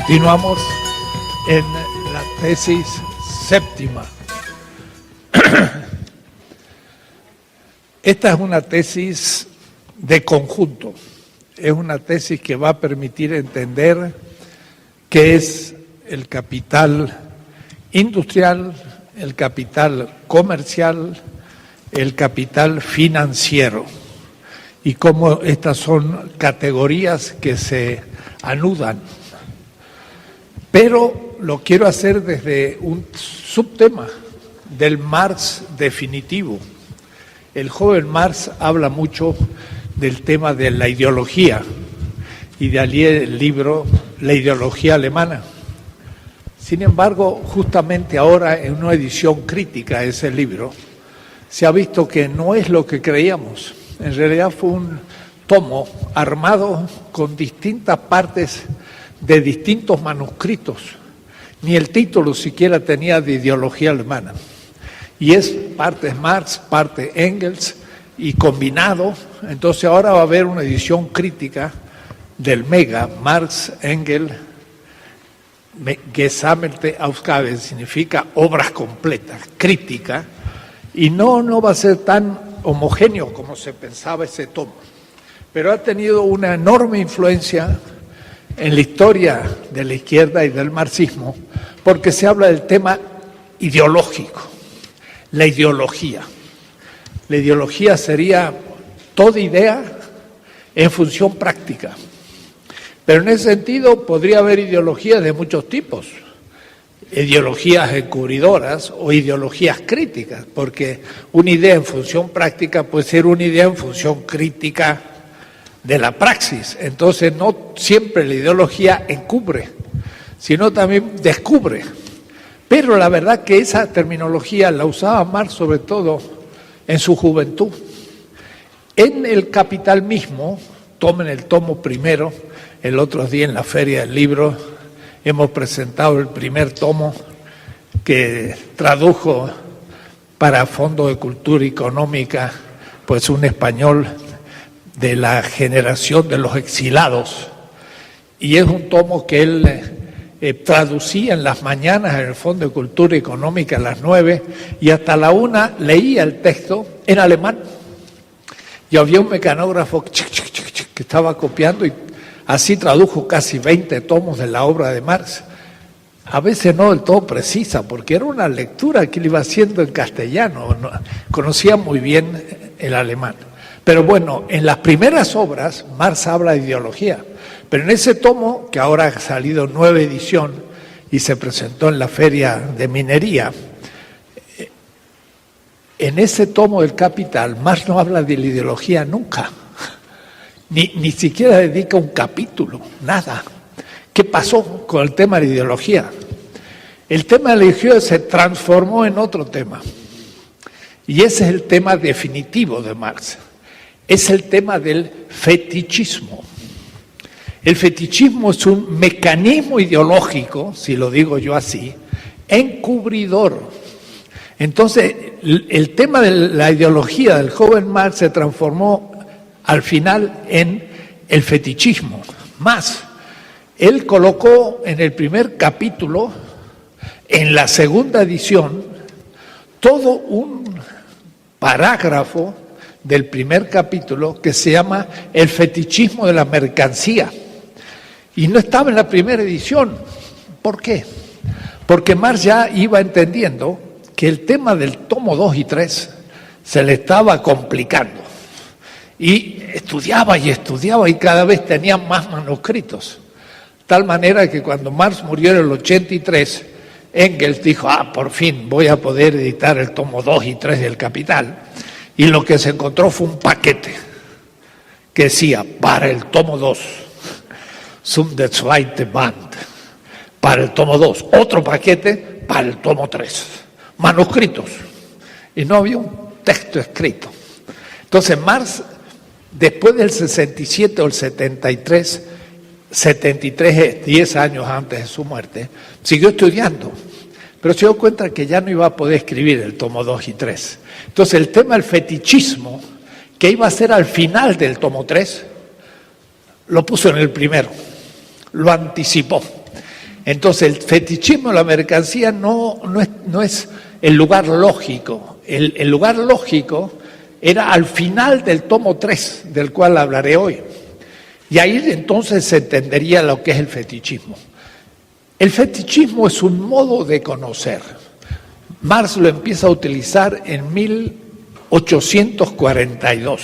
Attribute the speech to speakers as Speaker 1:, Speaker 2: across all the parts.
Speaker 1: Continuamos en la tesis séptima. Esta es una tesis de conjunto, es una tesis que va a permitir entender qué es el capital industrial, el capital comercial, el capital financiero y cómo estas son categorías que se anudan. Pero lo quiero hacer desde un subtema del Marx definitivo. El joven Marx habla mucho del tema de la ideología y de allí el libro La ideología alemana. Sin embargo, justamente ahora en una edición crítica de ese libro, se ha visto que no es lo que creíamos. En realidad fue un tomo armado con distintas partes de distintos manuscritos. Ni el título siquiera tenía de ideología alemana. Y es parte Marx, parte Engels, y combinado. Entonces ahora va a haber una edición crítica del Mega, Marx, Engels, Gesammelte Ausgabe, significa obras completas, crítica, y no va a ser tan homogéneo como se pensaba ese tomo. Pero ha tenido una enorme influencia en la historia de la izquierda y del marxismo, porque se habla del tema ideológico. La ideología. La ideología sería toda idea en función práctica. Pero en ese sentido podría haber ideologías de muchos tipos. Ideologías encubridoras o ideologías críticas, porque una idea en función práctica puede ser una idea en función crítica de la praxis. Entonces no siempre la ideología encubre, sino también descubre. Pero la verdad que esa terminología la usaba Marx sobre todo en su juventud. En el Capital mismo, tomen el tomo primero, el otro día en la Feria del Libro hemos presentado el primer tomo que tradujo para Fondo de Cultura Económica, pues un español de la generación de los exilados. Y es un tomo que él traducía en las mañanas en el Fondo de Cultura Económica a las 9 y hasta la 1 leía el texto en alemán. Y había un mecanógrafo que estaba copiando y así tradujo casi 20 tomos de la obra de Marx. A veces no del todo precisa, porque era una lectura que él iba haciendo en castellano, no, conocía muy bien el alemán. Pero bueno, en las primeras obras Marx habla de ideología. Pero en ese tomo, que ahora ha salido en 9 edición y se presentó en la Feria de Minería, en ese tomo del Capital, Marx no habla de la ideología nunca, ni siquiera dedica un capítulo, nada. ¿Qué pasó con el tema de la ideología? El tema de la ideología se transformó en otro tema, y ese es el tema definitivo de Marx, es el tema del fetichismo. El fetichismo es un mecanismo ideológico, si lo digo yo así, encubridor. Entonces, el tema de la ideología del joven Marx se transformó al final en el fetichismo. Más, él colocó en el primer capítulo, en la segunda edición, todo un parágrafo del primer capítulo que se llama el fetichismo de la mercancía. Y no estaba en la primera edición. ¿Por qué? Porque Marx ya iba entendiendo que el tema del tomo 2 y 3 se le estaba complicando. Y estudiaba y cada vez tenía más manuscritos. Tal manera que cuando Marx murió en el 83, Engels dijo, por fin voy a poder editar el tomo 2 y 3 del Capital. Y lo que se encontró fue un paquete que decía, para el tomo 2, zum der zweite Band, para el tomo 2, otro paquete para el tomo 3, manuscritos. Y no había un texto escrito. Entonces Marx, después del 67 o el 73 es 10 años antes de su muerte, siguió estudiando, pero se dio cuenta que ya no iba a poder escribir el tomo 2 y 3. Entonces el tema del fetichismo, que iba a ser al final del tomo 3, lo puso en el primero, lo anticipó. Entonces el fetichismo de la mercancía no es el lugar lógico. El lugar lógico era al final del tomo 3, del cual hablaré hoy. Y ahí entonces se entendería lo que es el fetichismo. El fetichismo es un modo de conocer. Marx lo empieza a utilizar en 1842,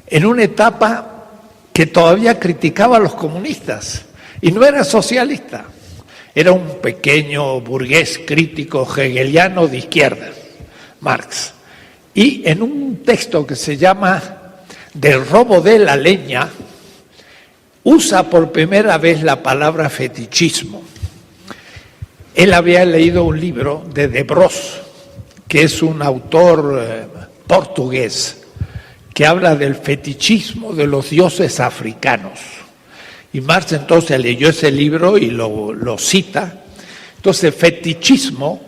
Speaker 1: en una etapa que todavía criticaba a los comunistas y no era socialista. Era un pequeño burgués crítico hegeliano de izquierda, Marx. Y en un texto que se llama Del robo de la leña, usa por primera vez la palabra fetichismo. Él había leído un libro de De Bros, que es un autor portugués, que habla del fetichismo de los dioses africanos. Y Marx entonces leyó ese libro y lo cita. Entonces fetichismo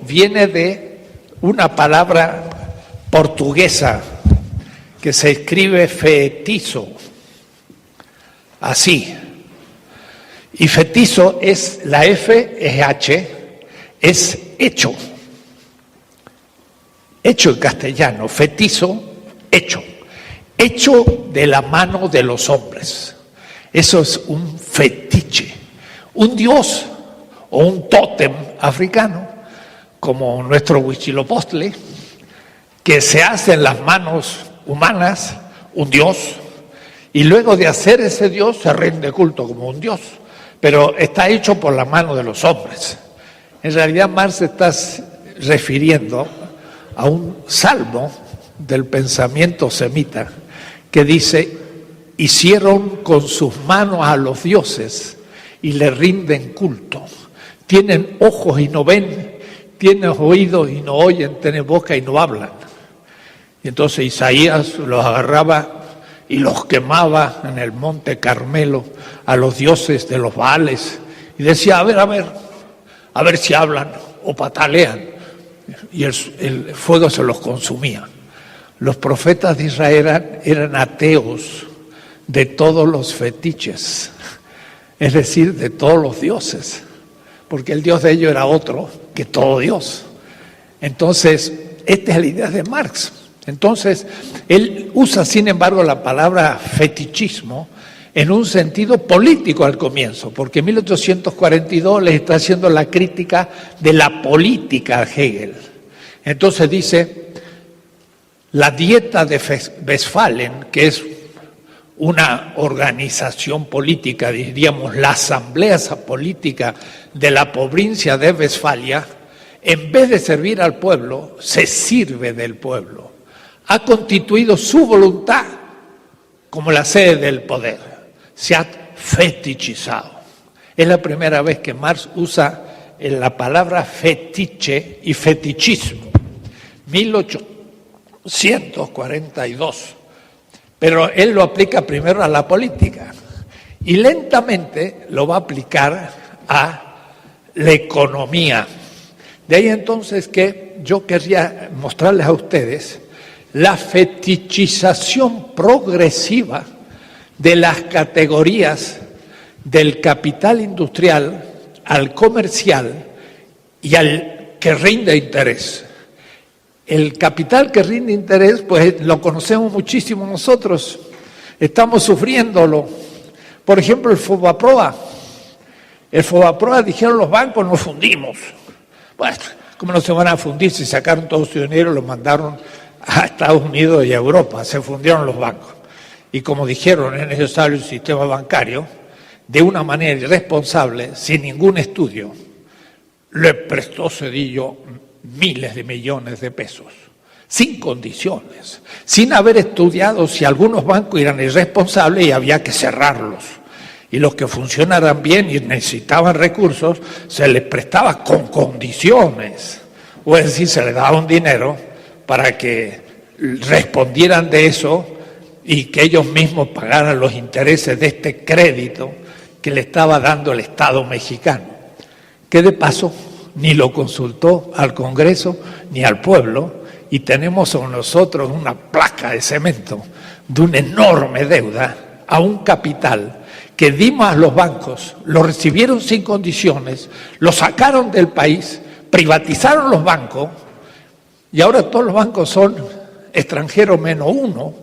Speaker 1: viene de una palabra portuguesa que se escribe fetizo, así. Y fetizo es, la F es H, es hecho. Hecho en castellano, fetizo, hecho. Hecho de la mano de los hombres. Eso es un fetiche. Un dios o un tótem africano, como nuestro Huitzilopochtli, que se hace en las manos humanas, un dios, y luego de hacer ese dios se rinde culto como un dios, pero está hecho por la mano de los hombres. En realidad Marx se está refiriendo a un salmo del pensamiento semita que dice: hicieron con sus manos a los dioses y le rinden culto. Tienen ojos y no ven, tienen oídos y no oyen, tienen boca y no hablan. Y entonces Isaías los agarraba y los quemaba en el monte Carmelo a los dioses de los Baales y decía: a ver si hablan o patalean. Y el fuego se los consumía. Los profetas de Israel eran ateos de todos los fetiches, es decir, de todos los dioses, porque el Dios de ellos era otro que todo Dios. Entonces, esta es la idea de Marx. Entonces, él usa, sin embargo, la palabra fetichismo en un sentido político al comienzo, porque en 1842 les está haciendo la crítica de la política a Hegel. Entonces dice: la dieta de Westphalen, que es una organización política, diríamos la asamblea política de la provincia de Westfalia, en vez de servir al pueblo, se sirve del pueblo. Ha constituido su voluntad como la sede del poder. Se ha fetichizado. Es la primera vez que Marx usa la palabra fetiche y fetichismo. 1842. Pero él lo aplica primero a la política y lentamente lo va a aplicar a la economía. De ahí entonces que yo querría mostrarles a ustedes la fetichización progresiva de las categorías del capital industrial al comercial y al que rinde interés. El capital que rinde interés, pues lo conocemos muchísimo nosotros, estamos sufriéndolo. Por ejemplo, el Fobaproa. El Fobaproa, dijeron los bancos, nos fundimos. Bueno, ¿cómo no se van a fundir si sacaron todo su dinero y lo mandaron a Estados Unidos y a Europa? Se fundieron los bancos. Y como dijeron, es necesario un sistema bancario, de una manera irresponsable, sin ningún estudio, le prestó Zedillo miles de millones de pesos, sin condiciones, sin haber estudiado si algunos bancos eran irresponsables y había que cerrarlos. Y los que funcionaran bien y necesitaban recursos, se les prestaba con condiciones. O es decir, se les daba un dinero para que respondieran de eso y que ellos mismos pagaran los intereses de este crédito que le estaba dando el Estado mexicano. Que de paso ni lo consultó al Congreso ni al pueblo, y tenemos con nosotros una placa de cemento de una enorme deuda a un capital que dimos a los bancos, lo recibieron sin condiciones, lo sacaron del país, privatizaron los bancos y ahora todos los bancos son extranjeros menos uno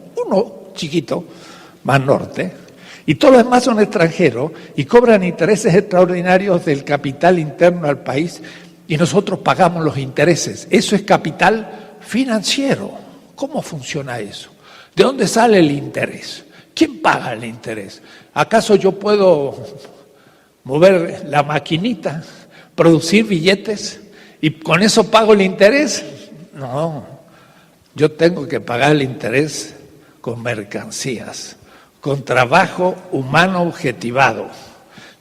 Speaker 1: chiquito, más norte, y todos los demás son extranjeros y cobran intereses extraordinarios del capital interno al país y nosotros pagamos los intereses. Eso es capital financiero. ¿Cómo funciona eso? ¿De dónde sale el interés? ¿Quién paga el interés? ¿Acaso yo puedo mover la maquinita, producir billetes y con eso pago el interés? No, yo tengo que pagar el interés con mercancías, con trabajo humano objetivado,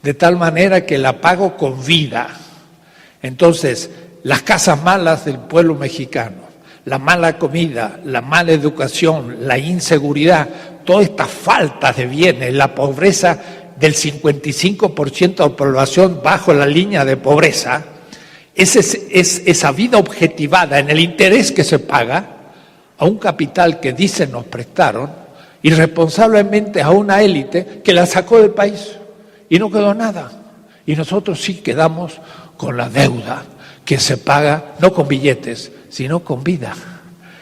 Speaker 1: de tal manera que la pago con vida. Entonces, las casas malas del pueblo mexicano, la mala comida, la mala educación, la inseguridad, todas estas faltas de bienes, la pobreza del 55% de la población bajo la línea de pobreza, esa vida objetivada en el interés que se paga a un capital que dicen nos prestaron, irresponsablemente a una élite que la sacó del país y no quedó nada. Y nosotros sí quedamos con la deuda que se paga no con billetes, sino con vida.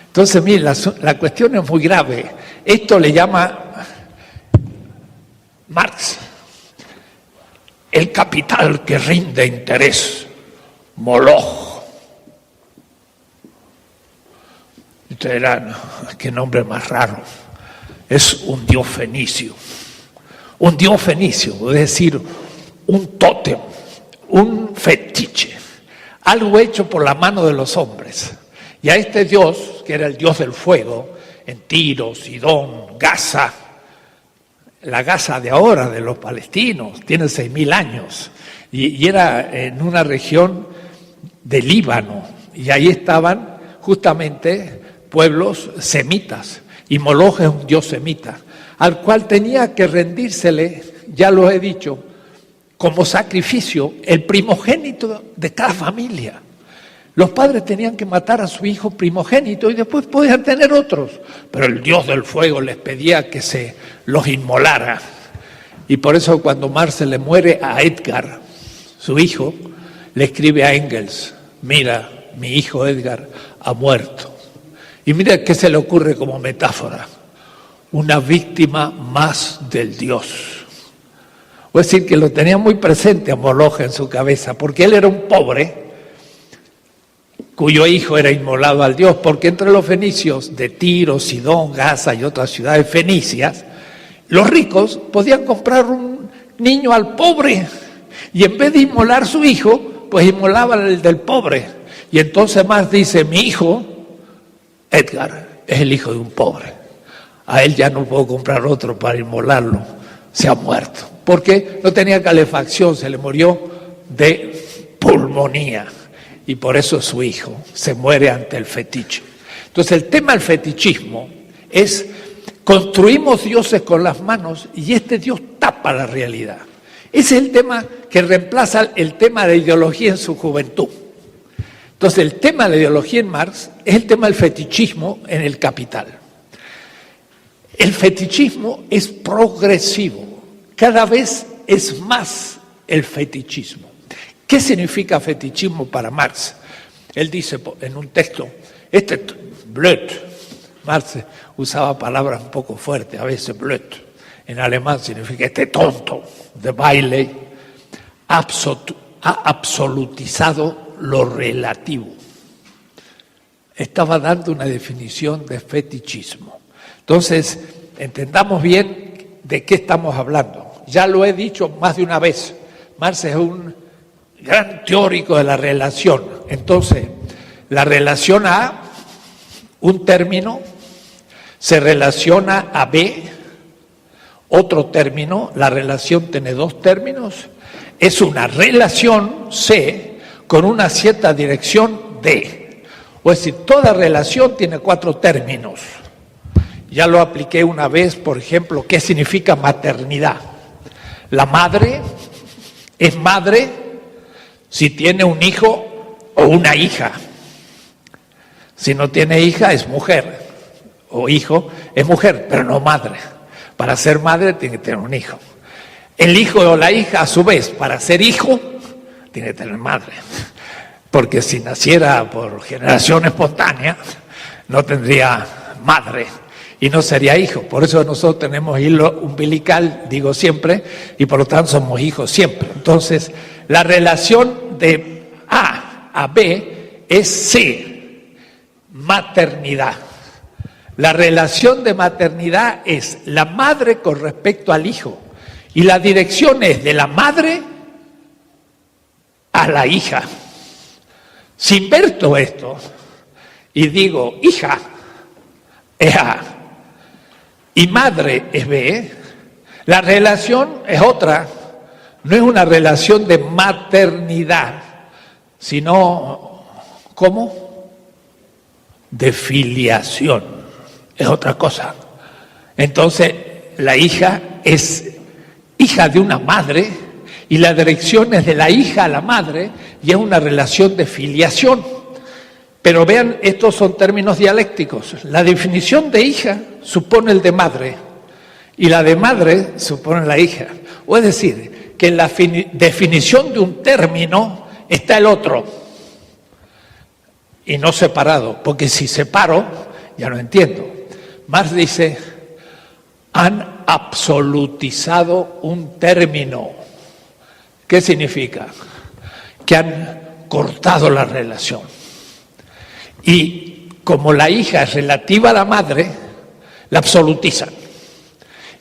Speaker 1: Entonces, mire, la cuestión es muy grave. Esto le llama Marx el capital que rinde interés, Moloch. Y ustedes dirán, qué nombre más raro. Es un dios fenicio. Un dios fenicio, es decir, un tótem, un fetiche, algo hecho por la mano de los hombres. Y a este dios, que era el dios del fuego, en Tiro, Sidón, Gaza, la Gaza de ahora, de los palestinos, tiene 6.000 años, y era en una región de Líbano, y ahí estaban justamente pueblos semitas, y Moloch es un dios semita, al cual tenía que rendírsele, ya lo he dicho, como sacrificio, el primogénito de cada familia. Los padres tenían que matar a su hijo primogénito y después podían tener otros, pero el dios del fuego les pedía que se los inmolara. Y por eso cuando Marx le muere a Edgar, su hijo, le escribe a Engels, mira, mi hijo Edgar ha muerto. Y mira qué se le ocurre como metáfora, una víctima más del dios. Es decir, que lo tenía muy presente a Moloch en su cabeza, porque él era un pobre cuyo hijo era inmolado al dios, porque entre los fenicios de Tiro, Sidón, Gaza y otras ciudades fenicias, los ricos podían comprar un niño al pobre y en vez de inmolar su hijo, pues inmolaban el del pobre. Y entonces Marx dice, mi hijo, Edgar, es el hijo de un pobre. A él ya no puedo comprar otro para inmolarlo, se ha muerto. Porque no tenía calefacción, se le murió de pulmonía. Y por eso su hijo se muere ante el fetiche. Entonces el tema del fetichismo es, construimos dioses con las manos y este Dios tapa la realidad. Ese es el tema que reemplaza el tema de ideología en su juventud. Entonces el tema de la ideología en Marx es el tema del fetichismo en el Capital. El fetichismo es progresivo, cada vez es más el fetichismo. ¿Qué significa fetichismo para Marx? Él dice en un texto, blöd, Marx usaba palabras un poco fuertes, a veces blöd, en alemán significa tonto, de baile, ha absolutizado lo relativo. Estaba dando una definición de fetichismo. Entonces, entendamos bien de qué estamos hablando. Ya lo he dicho más de una vez, Marx es un gran teórico de la relación. Entonces, la relación A, un término, se relaciona a B, otro término, la relación tiene dos términos, es una relación C con una cierta dirección D. O es decir, toda relación tiene 4 términos. Ya lo apliqué una vez, por ejemplo, ¿qué significa maternidad? La madre es madre si tiene un hijo o una hija. Si no tiene hija es mujer, o hijo es mujer, pero no madre. Para ser madre tiene que tener un hijo. El hijo o la hija, a su vez, para ser hijo, tiene que tener madre. Porque si naciera por generación espontánea, no tendría madre y no sería hijo. Por eso nosotros tenemos hilo umbilical, digo siempre, y por lo tanto somos hijos siempre. Entonces, la relación de A a B es C, maternidad. La relación de maternidad es la madre con respecto al hijo. Y la dirección es de la madre a la hija. Si inverto esto y digo hija es A y madre es B, la relación es otra. No es una relación de maternidad, sino, ¿cómo? De filiación. Es otra cosa. Entonces, la hija es hija de una madre y la dirección es de la hija a la madre y es una relación de filiación. Pero vean, estos son términos dialécticos. La definición de hija supone el de madre y la de madre supone la hija. O es decir, que en la definición de un término está el otro y no separado, porque si separo ya no entiendo. Marx dice, han absolutizado un término. ¿Qué significa? Que han cortado la relación. Y como la hija es relativa a la madre, la absolutizan.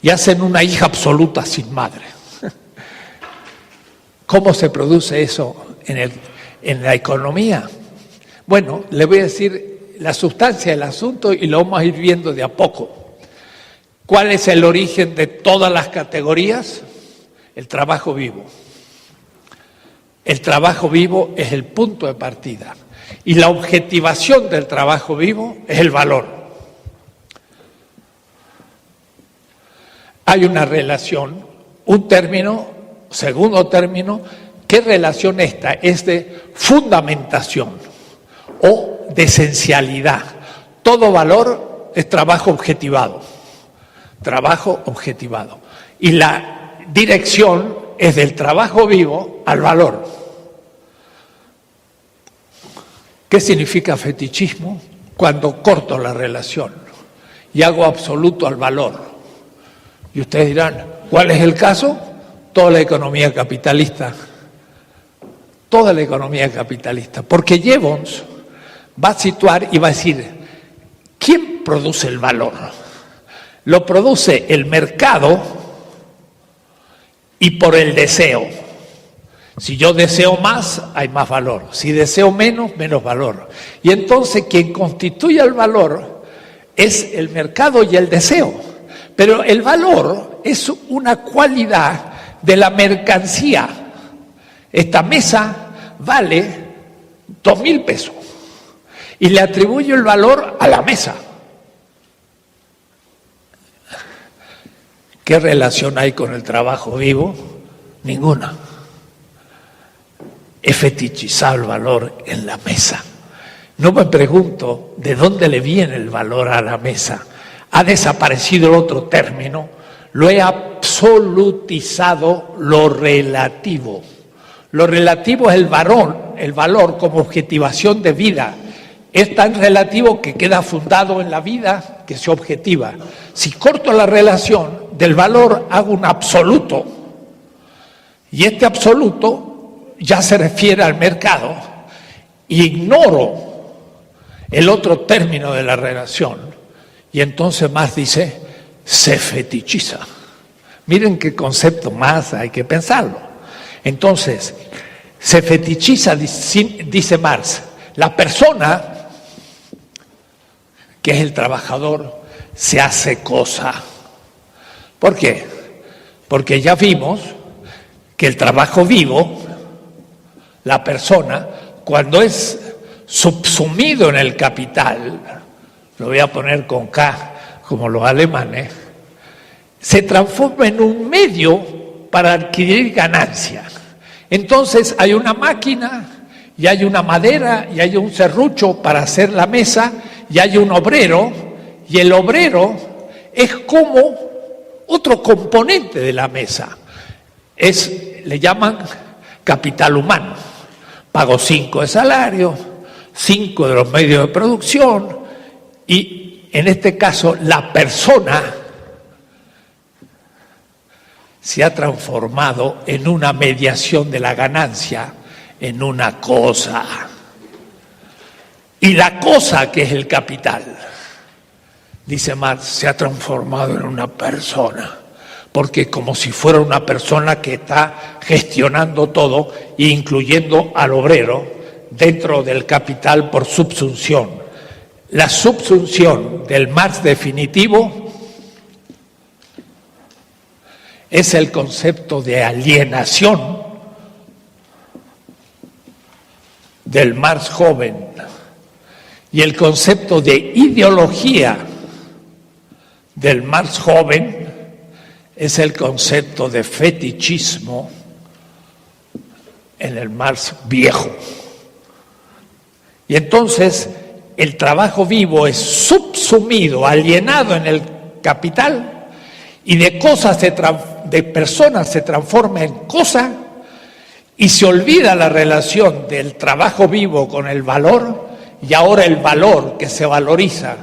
Speaker 1: Y hacen una hija absoluta sin madre. ¿Cómo se produce eso en la economía? Bueno, le voy a decir la sustancia del asunto y lo vamos a ir viendo de a poco. ¿Cuál es el origen de todas las categorías? El trabajo vivo. El trabajo vivo es el punto de partida. Y la objetivación del trabajo vivo es el valor. Hay una relación, un término, segundo término. ¿Qué relación esta? Es de fundamentación o de esencialidad. Todo valor es trabajo objetivado. Trabajo objetivado. Y la dirección es del trabajo vivo al valor. ¿Qué significa fetichismo? Cuando corto la relación y hago absoluto al valor. Y ustedes dirán, ¿cuál es el caso? Toda la economía capitalista. Toda la economía capitalista. Porque Jevons va a situar y va a decir, ¿quién produce el valor? Lo produce el mercado y por el deseo. Si yo deseo más, hay más valor. Si deseo menos, menos valor. Y entonces quien constituye el valor es el mercado y el deseo. Pero el valor es una cualidad de la mercancía. Esta mesa vale 2.000 pesos y le atribuyo el valor a la mesa. ¿Qué relación hay con el trabajo vivo? Ninguna. He fetichizado el valor en la mesa. No me pregunto de dónde le viene el valor a la mesa. Ha desaparecido el otro término, lo he absolutizado lo relativo. Lo relativo es el valor como objetivación de vida. Es tan relativo que queda fundado en la vida que se objetiva. Si corto la relación del valor, hago un absoluto. Y este absoluto ya se refiere al mercado. Ignoro el otro término de la relación. Y entonces Marx dice, se fetichiza. Miren qué concepto más hay que pensarlo. Entonces, se fetichiza, dice Marx, la persona, que es el trabajador, se hace cosa. ¿Por qué? Porque ya vimos que el trabajo vivo, la persona, cuando es subsumido en el capital, lo voy a poner con K, como los alemanes, se transforma en un medio para adquirir ganancia. Entonces hay una máquina, y hay una madera, y hay un serrucho para hacer la mesa, y hay un obrero, y el obrero es como otro componente de la mesa. le llaman capital humano. Pago 5 de salario, 5 de los medios de producción y en este caso la persona se ha transformado en una mediación de la ganancia, en una cosa. Y la cosa que es el capital, dice Marx, se ha transformado en una persona. Porque es como si fuera una persona que está gestionando todo, incluyendo al obrero, dentro del capital por subsunción. La subsunción del Marx definitivo es el concepto de alienación del Marx joven y el concepto de ideología del Marx joven es el concepto de fetichismo en el Marx viejo. Y entonces el trabajo vivo es subsumido, alienado en el capital y de personas se transforma en cosa y se olvida la relación del trabajo vivo con el valor y ahora el valor que se valoriza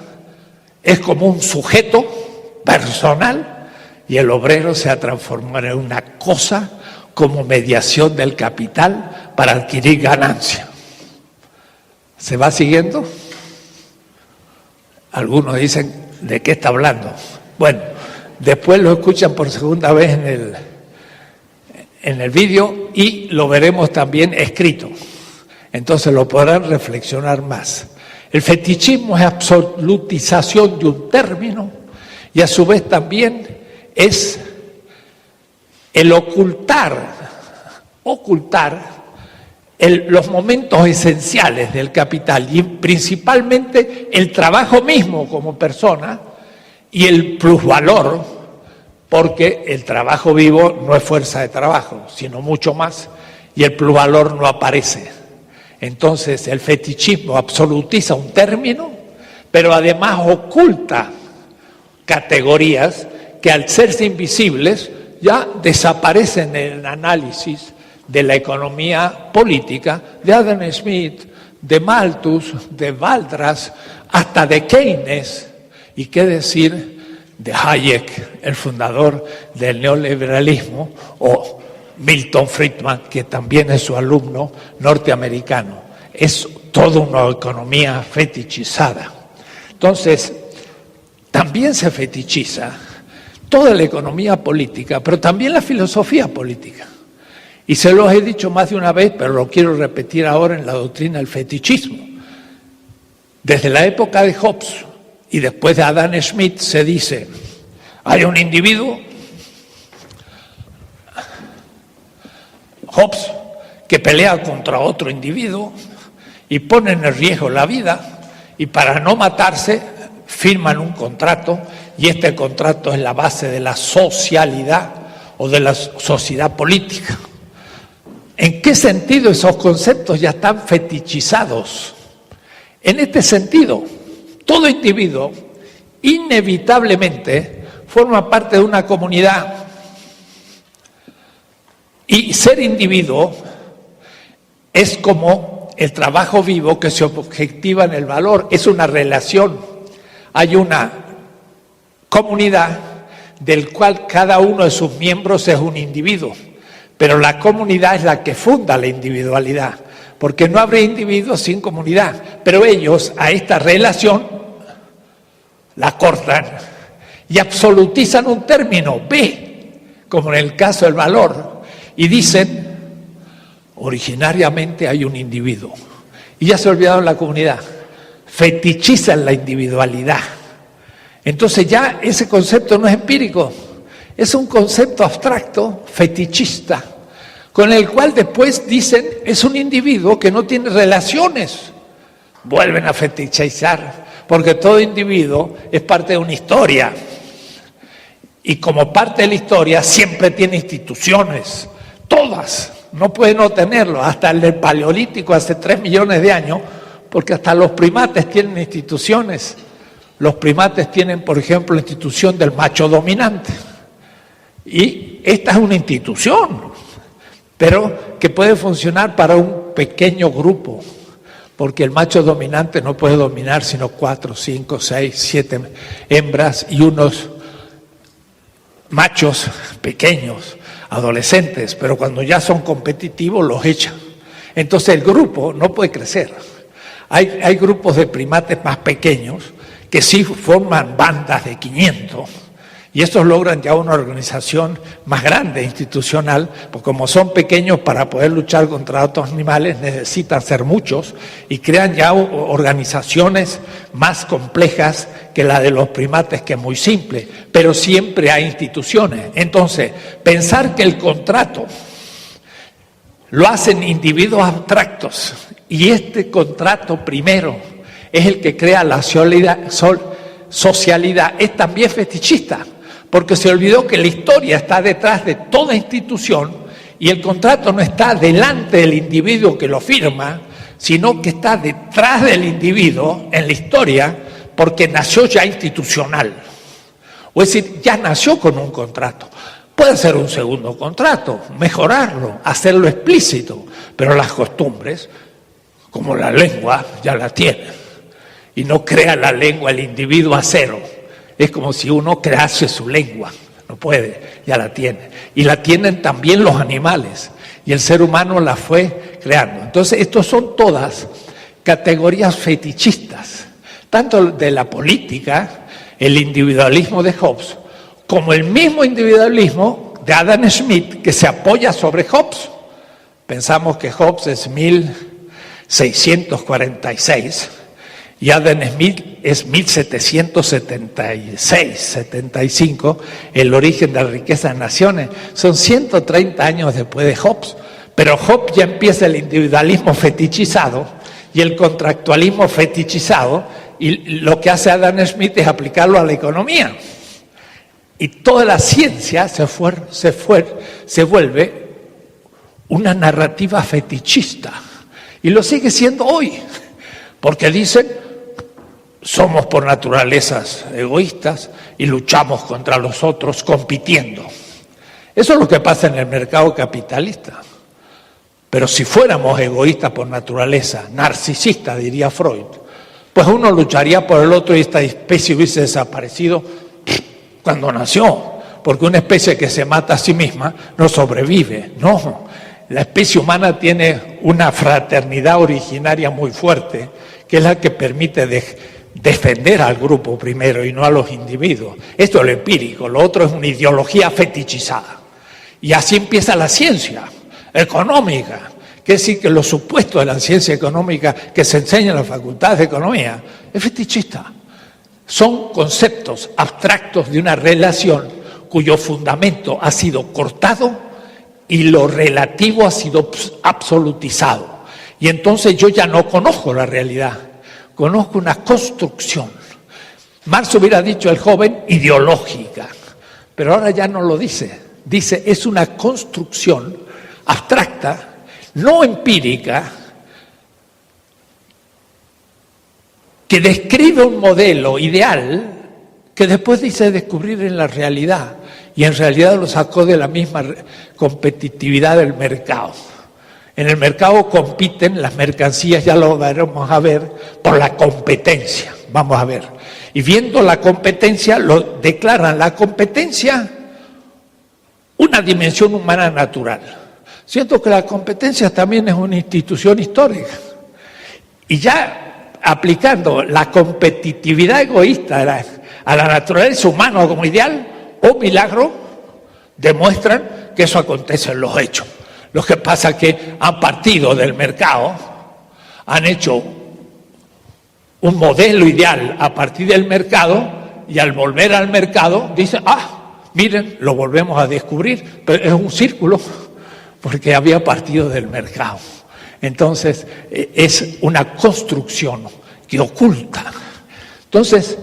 Speaker 1: es como un sujeto personal y el obrero se ha transformado en una cosa como mediación del capital para adquirir ganancia. ¿Se va siguiendo? Algunos dicen, ¿de qué está hablando? Bueno, después lo escuchan por segunda vez en el vídeo y lo veremos también escrito. Entonces lo podrán reflexionar más. El fetichismo es absolutización de un término y a su vez también es el ocultar los momentos esenciales del capital y principalmente el trabajo mismo como persona y el plusvalor, porque el trabajo vivo no es fuerza de trabajo, sino mucho más, y el plusvalor no aparece. Entonces el fetichismo absolutiza un término, pero además oculta categorías que al serse invisibles ya desaparecen en el análisis de la economía política de Adam Smith, de Malthus, de Valdras, hasta de Keynes, y qué decir de Hayek, el fundador del neoliberalismo, o Milton Friedman, que también es su alumno norteamericano. Es toda una economía fetichizada. Entonces, también se fetichiza toda la economía política, pero también la filosofía política. Y se los he dicho más de una vez, pero lo quiero repetir ahora en la doctrina del fetichismo. Desde la época de Hobbes y después de Adam Smith se dice, hay un individuo, Hobbes, que pelea contra otro individuo y pone en riesgo la vida y para no matarse firman un contrato y este contrato es la base de la socialidad o de la sociedad política. ¿En qué sentido esos conceptos ya están fetichizados? En este sentido, todo individuo inevitablemente forma parte de una comunidad y ser individuo es como el trabajo vivo que se objetiva en el valor, es una relación. Hay una comunidad del cual cada uno de sus miembros es un individuo, pero la comunidad es la que funda la individualidad, porque no habría individuos sin comunidad, pero ellos a esta relación la cortan y absolutizan un término, B, como en el caso del valor, y dicen, originariamente hay un individuo, y ya se olvidaron la comunidad, fetichizan la individualidad. Entonces ya ese concepto no es empírico, es un concepto abstracto, fetichista, con el cual después dicen es un individuo que no tiene relaciones. Vuelven a fetichizar, porque todo individuo es parte de una historia. Y como parte de la historia siempre tiene instituciones, todas, no puede no tenerlo, hasta el del Paleolítico hace 3 millones de años, porque hasta los primates tienen instituciones. Los primates tienen, por ejemplo, la institución del macho dominante. Y esta es una institución, pero que puede funcionar para un pequeño grupo, porque el macho dominante no puede dominar sino 4, 5, 6, 7 hembras y unos machos pequeños, adolescentes, pero cuando ya son competitivos los echan. Entonces el grupo no puede crecer. Hay grupos de primates más pequeños que sí forman bandas de 500 y estos logran ya una organización más grande, institucional, porque como son pequeños, para poder luchar contra otros animales necesitan ser muchos y crean ya organizaciones más complejas que la de los primates, que es muy simple, pero siempre hay instituciones. Entonces, pensar que el contrato lo hacen individuos abstractos y este contrato primero es el que crea la socialidad es también fetichista, porque se olvidó que la historia está detrás de toda institución y el contrato no está delante del individuo que lo firma, sino que está detrás del individuo en la historia porque nació ya institucional. O es decir, ya nació con un contrato. Puede ser un segundo contrato, mejorarlo, hacerlo explícito, pero las costumbres, como la lengua, ya la tiene. Y no crea la lengua el individuo a cero. Es como si uno crease su lengua. No puede, ya la tiene. Y la tienen también los animales. Y el ser humano la fue creando. Entonces, estos son todas categorías fetichistas. Tanto de la política, el individualismo de Hobbes, como el mismo individualismo de Adam Smith, que se apoya sobre Hobbes. Pensamos que Hobbes es 1646 y Adam Smith es 1776, 75, el origen de la riqueza de naciones. Son 130 años después de Hobbes, pero Hobbes ya empieza el individualismo fetichizado y el contractualismo fetichizado, y lo que hace Adam Smith es aplicarlo a la economía. Y toda la ciencia se vuelve una narrativa fetichista. Y lo sigue siendo hoy, porque dicen, somos por naturalezas egoístas y luchamos contra los otros compitiendo. Eso es lo que pasa en el mercado capitalista. Pero si fuéramos egoístas por naturaleza, narcisistas, diría Freud, pues uno lucharía por el otro y esta especie hubiese desaparecido cuando nació, porque una especie que se mata a sí misma no sobrevive. No, la especie humana tiene una fraternidad originaria muy fuerte, que es la que permite defender al grupo primero y no a los individuos. Esto es lo empírico, lo otro es una ideología fetichizada. Y así empieza la ciencia económica, que es decir, que los supuestos de la ciencia económica que se enseña en la Facultad de Economía es fetichista. Son conceptos abstractos de una relación cuyo fundamento ha sido cortado y lo relativo ha sido absolutizado. Y entonces yo ya no conozco la realidad, conozco una construcción. Marx hubiera dicho el joven ideológica, pero ahora ya no lo dice. Dice, es una construcción abstracta, no empírica, que describe un modelo ideal que después dice descubrir en la realidad, y en realidad lo sacó de la misma competitividad del mercado. En el mercado compiten las mercancías, ya lo vamos a ver, por la competencia, vamos a ver. Y viendo la competencia, lo declaran la competencia una dimensión humana natural. Siento que la competencia también es una institución histórica. Y ya aplicando la competitividad egoísta a la naturaleza humana como ideal o milagro, demuestran que eso acontece en los hechos. Lo que pasa es que han partido del mercado, han hecho un modelo ideal a partir del mercado y al volver al mercado dicen, miren, lo volvemos a descubrir, pero es un círculo porque había partido del mercado. Entonces, es una construcción que oculta. Entonces,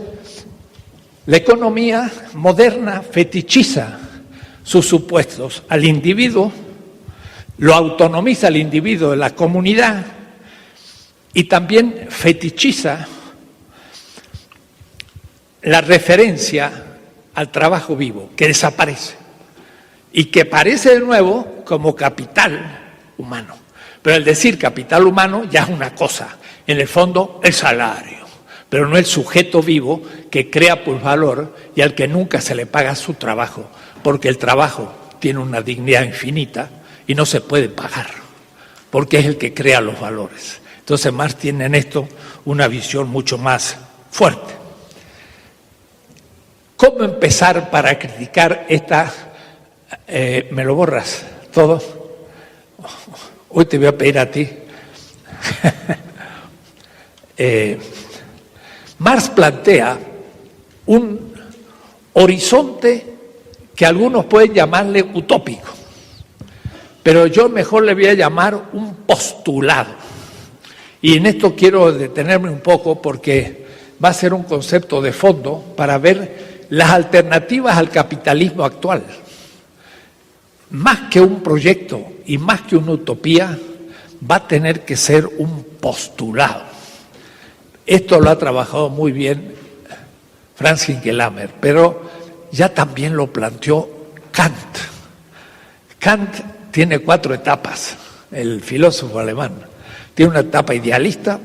Speaker 1: la economía moderna fetichiza sus supuestos al individuo, lo autonomiza al individuo de la comunidad y también fetichiza la referencia al trabajo vivo, que desaparece. y que aparece de nuevo como capital humano. Pero el decir capital humano ya es una cosa, en el fondo el salario, pero no el sujeto vivo que crea plusvalor y al que nunca se le paga su trabajo, porque el trabajo tiene una dignidad infinita y no se puede pagar, porque es el que crea los valores. Entonces Marx tiene en esto una visión mucho más fuerte. ¿Cómo empezar para criticar esta? ¿Me lo borras todo? Hoy te voy a pedir a ti. Marx plantea un horizonte que algunos pueden llamarle utópico, pero yo mejor le voy a llamar un postulado. Y en esto quiero detenerme un poco porque va a ser un concepto de fondo para ver las alternativas al capitalismo actual. Más que un proyecto y más que una utopía, va a tener que ser un postulado. Esto lo ha trabajado muy bien Franz Hinkelhammer, pero ya también lo planteó Kant. Kant tiene 4 etapas, el filósofo alemán. Tiene una etapa idealista,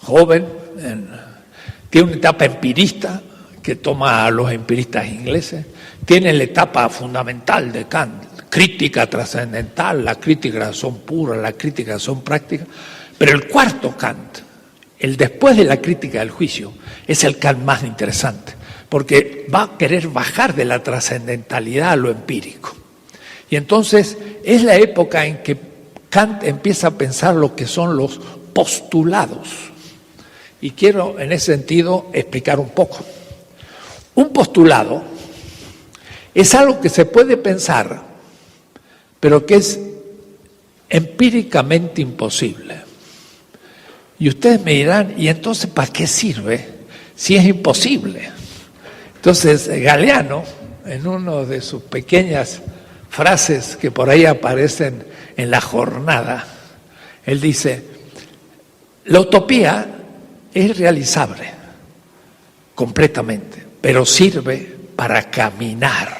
Speaker 1: joven, tiene una etapa empirista, que toma a los empiristas ingleses, tiene la etapa fundamental de Kant, crítica trascendental, la crítica de la razón pura, la crítica de la razón práctica, pero el cuarto Kant, el después de la crítica del juicio, es el Kant más interesante, porque va a querer bajar de la trascendentalidad a lo empírico. Y entonces es la época en que Kant empieza a pensar lo que son los postulados. Y quiero en ese sentido explicar un poco. Un postulado es algo que se puede pensar, pero que es empíricamente imposible. Y ustedes me dirán, ¿y entonces para qué sirve si es imposible? Entonces Galeano, en una de sus pequeñas frases que por ahí aparecen en La Jornada, él dice, la utopía es realizable completamente, pero sirve para caminar.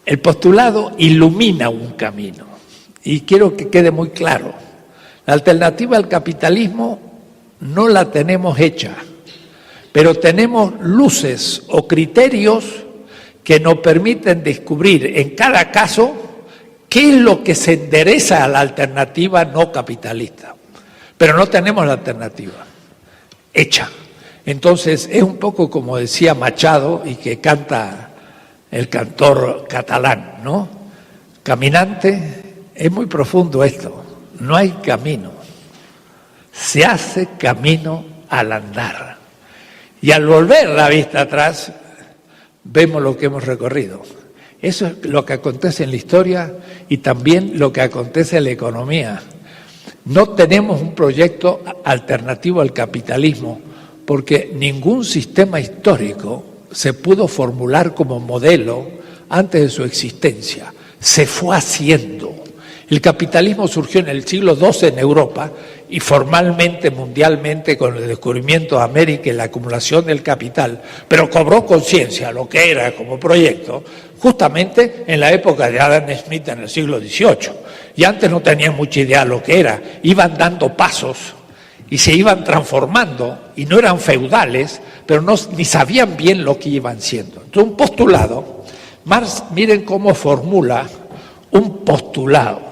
Speaker 1: El postulado ilumina un camino y quiero que quede muy claro. La alternativa al capitalismo no la tenemos hecha, pero tenemos luces o criterios que nos permiten descubrir en cada caso qué es lo que se endereza a la alternativa no capitalista. Pero no tenemos la alternativa hecha. Entonces es un poco como decía Machado y que canta el cantor catalán, ¿no? Caminante, es muy profundo esto, no hay camino, se hace camino al andar. Y al volver la vista atrás, vemos lo que hemos recorrido. Eso es lo que acontece en la historia y también lo que acontece en la economía. No tenemos un proyecto alternativo al capitalismo porque ningún sistema histórico se pudo formular como modelo antes de su existencia. Se fue haciendo. El capitalismo surgió en el siglo XII en Europa y formalmente, mundialmente, con el descubrimiento de América y la acumulación del capital, pero cobró conciencia lo que era como proyecto justamente en la época de Adam Smith en el siglo XVIII. Y antes no tenían mucha idea de lo que era, iban dando pasos y se iban transformando y no eran feudales, pero ni sabían bien lo que iban siendo. Entonces un postulado, Marx, miren cómo formula un postulado,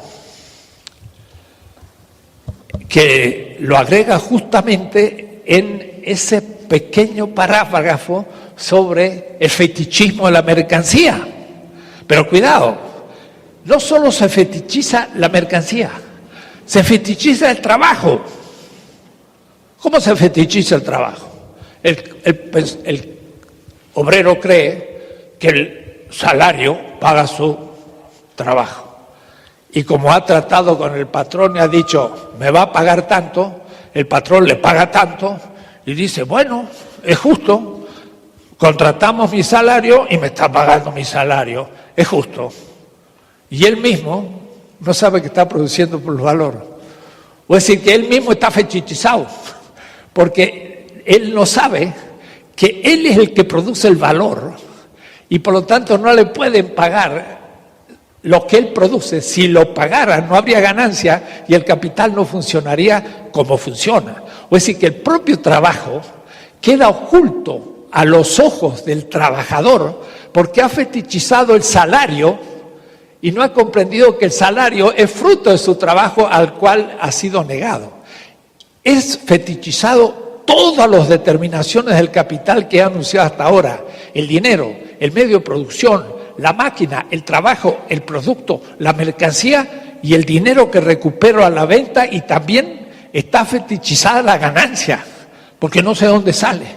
Speaker 1: que lo agrega justamente en ese pequeño parágrafo sobre el fetichismo de la mercancía. Pero cuidado, no solo se fetichiza la mercancía, se fetichiza el trabajo. ¿Cómo se fetichiza el trabajo? El obrero cree que el salario paga su trabajo. Y como ha tratado con el patrón y ha dicho, me va a pagar tanto, el patrón le paga tanto y dice, bueno, es justo, contratamos mi salario y me está pagando mi salario, es justo. Y él mismo no sabe que está produciendo plusvalor. O es decir, que él mismo está fetichizado, porque él no sabe que él es el que produce el valor y por lo tanto no le pueden pagar lo que él produce. Si lo pagaran no habría ganancia y el capital no funcionaría como funciona. O es decir, que el propio trabajo queda oculto a los ojos del trabajador porque ha fetichizado el salario y no ha comprendido que el salario es fruto de su trabajo al cual ha sido negado. Es fetichizado todas las determinaciones del capital que he anunciado hasta ahora: el dinero, el medio de producción, la máquina, el trabajo, el producto, la mercancía y el dinero que recupero a la venta, y también está fetichizada la ganancia, porque no sé dónde sale.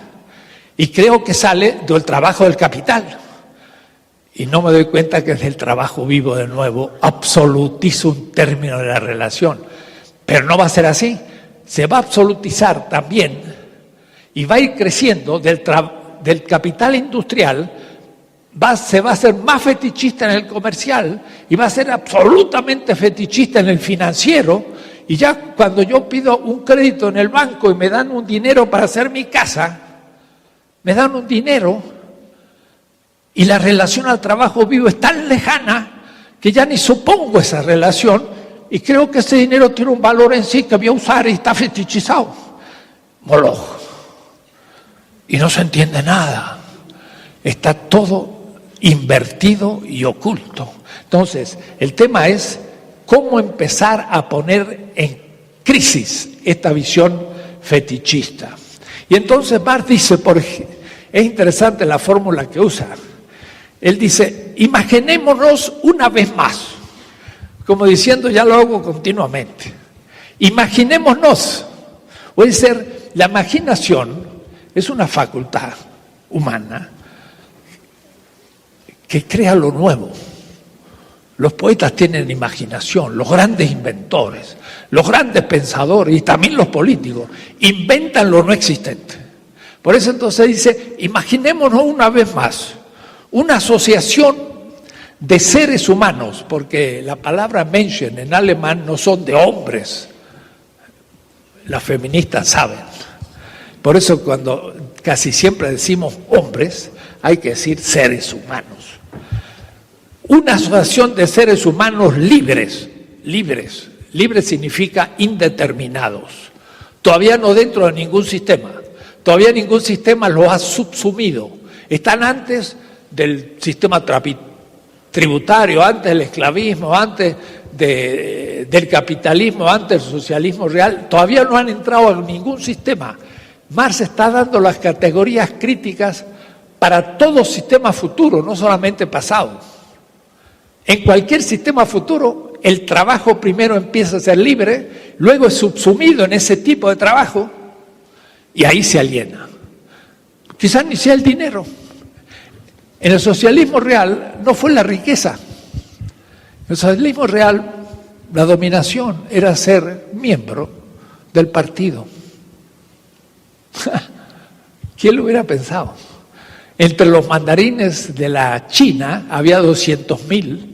Speaker 1: Y creo que sale del trabajo del capital. Y no me doy cuenta que es el trabajo vivo de nuevo. Absolutizo un término de la relación. Pero no va a ser así. Se va a absolutizar también y va a ir creciendo del capital industrial. Se va a hacer más fetichista en el comercial y va a ser absolutamente fetichista en el financiero. Y ya cuando yo pido un crédito en el banco y me dan un dinero para hacer mi casa, me dan un dinero y la relación al trabajo vivo es tan lejana que ya ni supongo esa relación y creo que ese dinero tiene un valor en sí que voy a usar y está fetichizado. Moloch. Y no se entiende nada. Está todo invertido y oculto. Entonces, el tema es cómo empezar a poner en crisis esta visión fetichista. Y entonces Barth dice, es interesante la fórmula que usa. Él dice, imaginémonos una vez más, como diciendo, ya lo hago continuamente. Imaginémonos, puede ser, la imaginación es una facultad humana que crea lo nuevo. Los poetas tienen imaginación, los grandes inventores, los grandes pensadores y también los políticos inventan lo no existente. Por eso entonces dice, imaginémonos una vez más una asociación de seres humanos, porque la palabra Menschen en alemán no son de hombres, las feministas saben. Por eso cuando casi siempre decimos hombres, hay que decir seres humanos. Una asociación de seres humanos libres. Libres significa indeterminados. Todavía no dentro de ningún sistema. Todavía ningún sistema los ha subsumido. Están antes del sistema tributario, antes del esclavismo, antes del capitalismo, antes del socialismo real. Todavía no han entrado en ningún sistema. Marx está dando las categorías críticas para todo sistema futuro, no solamente pasado. En cualquier sistema futuro, el trabajo primero empieza a ser libre, luego es subsumido en ese tipo de trabajo y ahí se aliena. Quizás ni sea el dinero. En el socialismo real no fue la riqueza. En el socialismo real la dominación era ser miembro del partido. ¿Quién lo hubiera pensado? Entre los mandarines de la China había 200.000.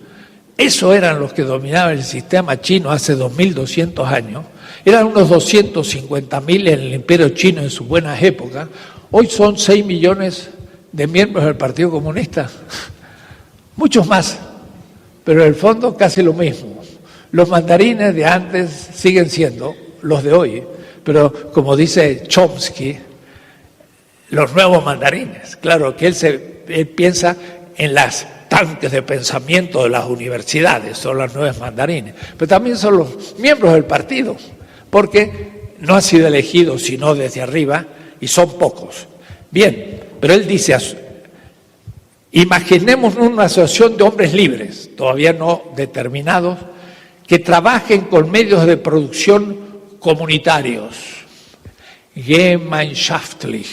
Speaker 1: Eso eran los que dominaban el sistema chino hace 2.200 años. Eran unos 250.000 en el imperio chino en sus buenas épocas. Hoy son 6 millones de miembros del Partido Comunista. Muchos más, pero en el fondo casi lo mismo. Los mandarines de antes siguen siendo los de hoy, pero como dice Chomsky, los nuevos mandarines. Claro que él piensa en las tanques de pensamiento de las universidades, son los nuevos mandarines, pero también son los miembros del partido, porque no han sido elegidos sino desde arriba y son pocos. Bien, pero él dice, imaginemos una asociación de hombres libres, todavía no determinados, que trabajen con medios de producción comunitarios, gemeinschaftlich.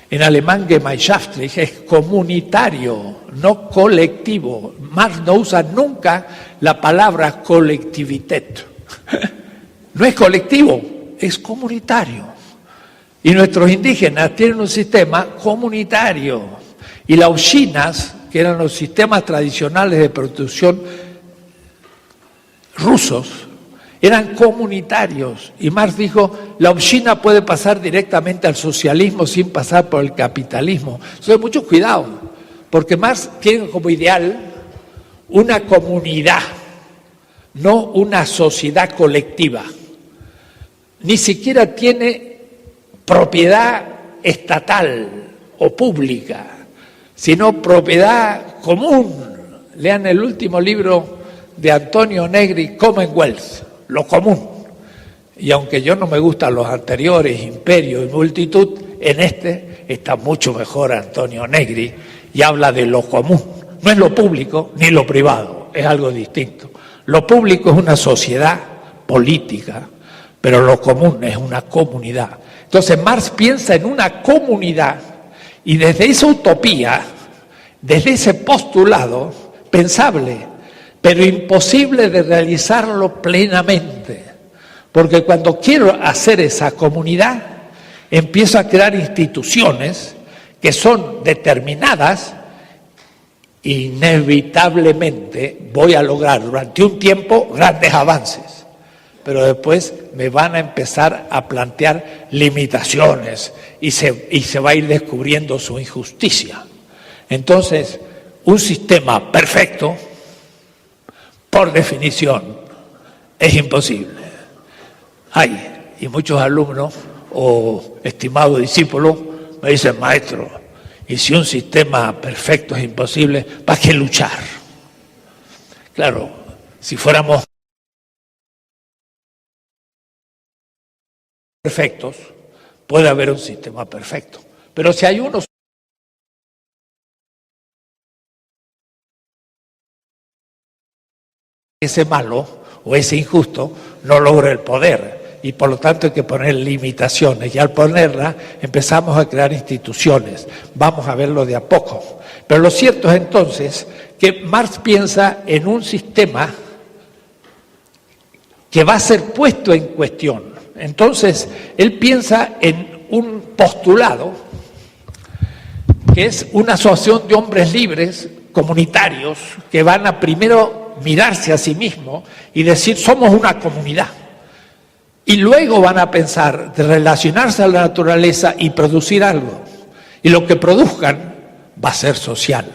Speaker 1: En alemán gemeinschaftlich es comunitario, no colectivo. Marx no usa nunca la palabra Kollektivität. No es colectivo, es comunitario. Y nuestros indígenas tienen un sistema comunitario. Y las usinas, que eran los sistemas tradicionales de producción rusos, eran comunitarios. Y Marx dijo, la usina puede pasar directamente al socialismo sin pasar por el capitalismo. Entonces, mucho cuidado, Porque Marx tiene como ideal una comunidad, no una sociedad colectiva. Ni siquiera tiene propiedad estatal o pública, sino propiedad común. Lean el último libro de Antonio Negri, Commonwealth, lo común. Y aunque yo no me gustan los anteriores, Imperio y Multitud, en este está mucho mejor Antonio Negri y habla de lo común. No es lo público ni lo privado, es algo distinto. Lo público es una sociedad política, pero lo común es una comunidad. Entonces Marx piensa en una comunidad y desde esa utopía, desde ese postulado pensable, pero imposible de realizarlo plenamente. Porque cuando quiero hacer esa comunidad, empiezo a crear instituciones que son determinadas, inevitablemente voy a lograr durante un tiempo grandes avances, pero después me van a empezar a plantear limitaciones y se va a ir descubriendo su injusticia. Entonces, un sistema perfecto, por definición, es imposible. Y muchos alumnos o estimados discípulos me dicen, maestro, y si un sistema perfecto es imposible, ¿para qué luchar? Claro, si fuéramos perfectos, puede haber un sistema perfecto. Pero si hay uno ese malo o ese injusto, no logra el poder. Y por lo tanto hay que poner limitaciones. Y al ponerlas empezamos a crear instituciones. Vamos a verlo de a poco. Pero lo cierto es entonces que Marx piensa en un sistema que va a ser puesto en cuestión. Entonces, él piensa en un postulado que es una asociación de hombres libres, comunitarios, que van a primero mirarse a sí mismos y decir, somos una comunidad. Y luego van a pensar de relacionarse a la naturaleza y producir algo. Y lo que produzcan va a ser social.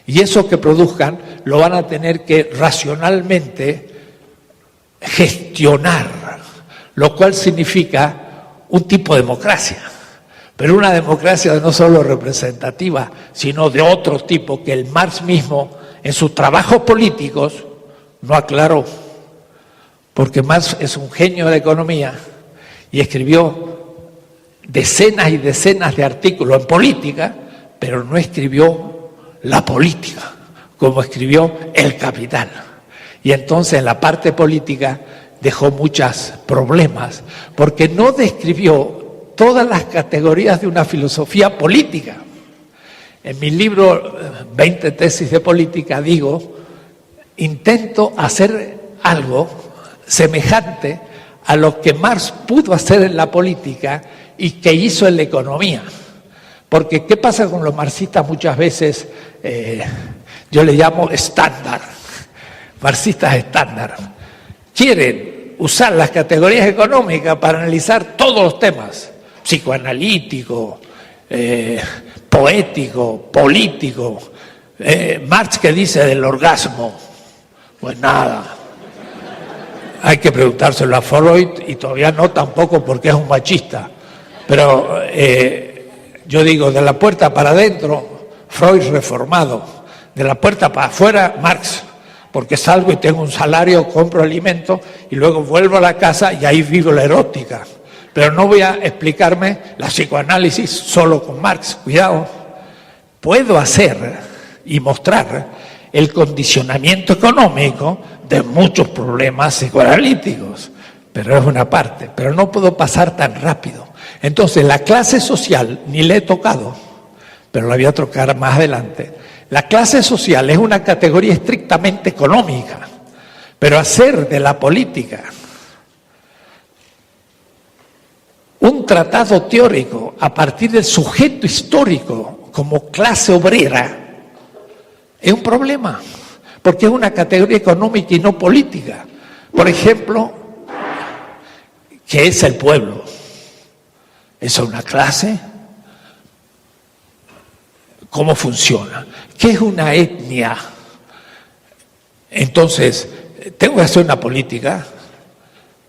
Speaker 1: Y eso que produzcan lo van a tener que racionalmente gestionar, lo cual significa un tipo de democracia. Pero una democracia no solo representativa, sino de otro tipo que el Marx mismo en sus trabajos políticos no aclaró. Porque Marx es un genio de la economía y escribió decenas y decenas de artículos en política, pero no escribió la política, como escribió El Capital. Y entonces en la parte política dejó muchos problemas, porque no describió todas las categorías de una filosofía política. En mi libro 20 tesis de política digo, intento hacer algo semejante a lo que Marx pudo hacer en la política y que hizo en la economía. Porque ¿qué pasa con los marxistas muchas veces? Yo le llamo estándar, marxistas estándar. Quieren usar las categorías económicas para analizar todos los temas, psicoanalítico, poético, político. Marx, ¿qué dice del orgasmo? Pues nada. Hay que preguntárselo a Freud y todavía no tampoco porque es un machista. Pero yo digo, de la puerta para adentro, Freud reformado. De la puerta para afuera, Marx. Porque salgo y tengo un salario, compro alimentos y luego vuelvo a la casa y ahí vivo la erótica. Pero no voy a explicarme la psicoanálisis solo con Marx. Cuidado. Puedo hacer y mostrar el condicionamiento económico de muchos problemas psicoanalíticos, pero es una parte, pero no puedo pasar tan rápido. Entonces la clase social, ni la he tocado, pero la voy a tocar más adelante. La clase social es una categoría estrictamente económica, pero hacer de la política un tratado teórico a partir del sujeto histórico como clase obrera es un problema, porque es una categoría económica y no política. Por ejemplo, ¿qué es el pueblo? ¿Es una clase? cómo funciona. ¿Qué es una etnia? Entonces, tengo que hacer una política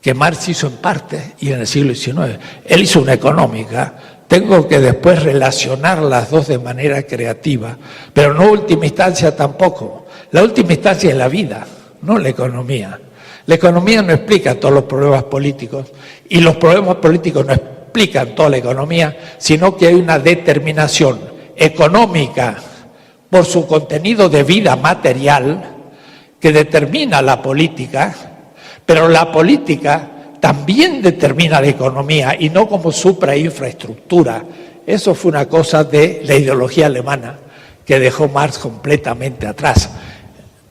Speaker 1: que Marx hizo en parte y en el siglo XIX. Él hizo una económica. Tengo que después relacionar las dos de manera creativa, pero no última instancia tampoco. La última instancia es la vida, no la economía. La economía no explica todos los problemas políticos y los problemas políticos no explican toda la economía, sino que hay una determinación económica por su contenido de vida material que determina la política, pero la política también determina la economía y no como suprainfraestructura. Eso fue una cosa de la ideología alemana que dejó Marx completamente atrás.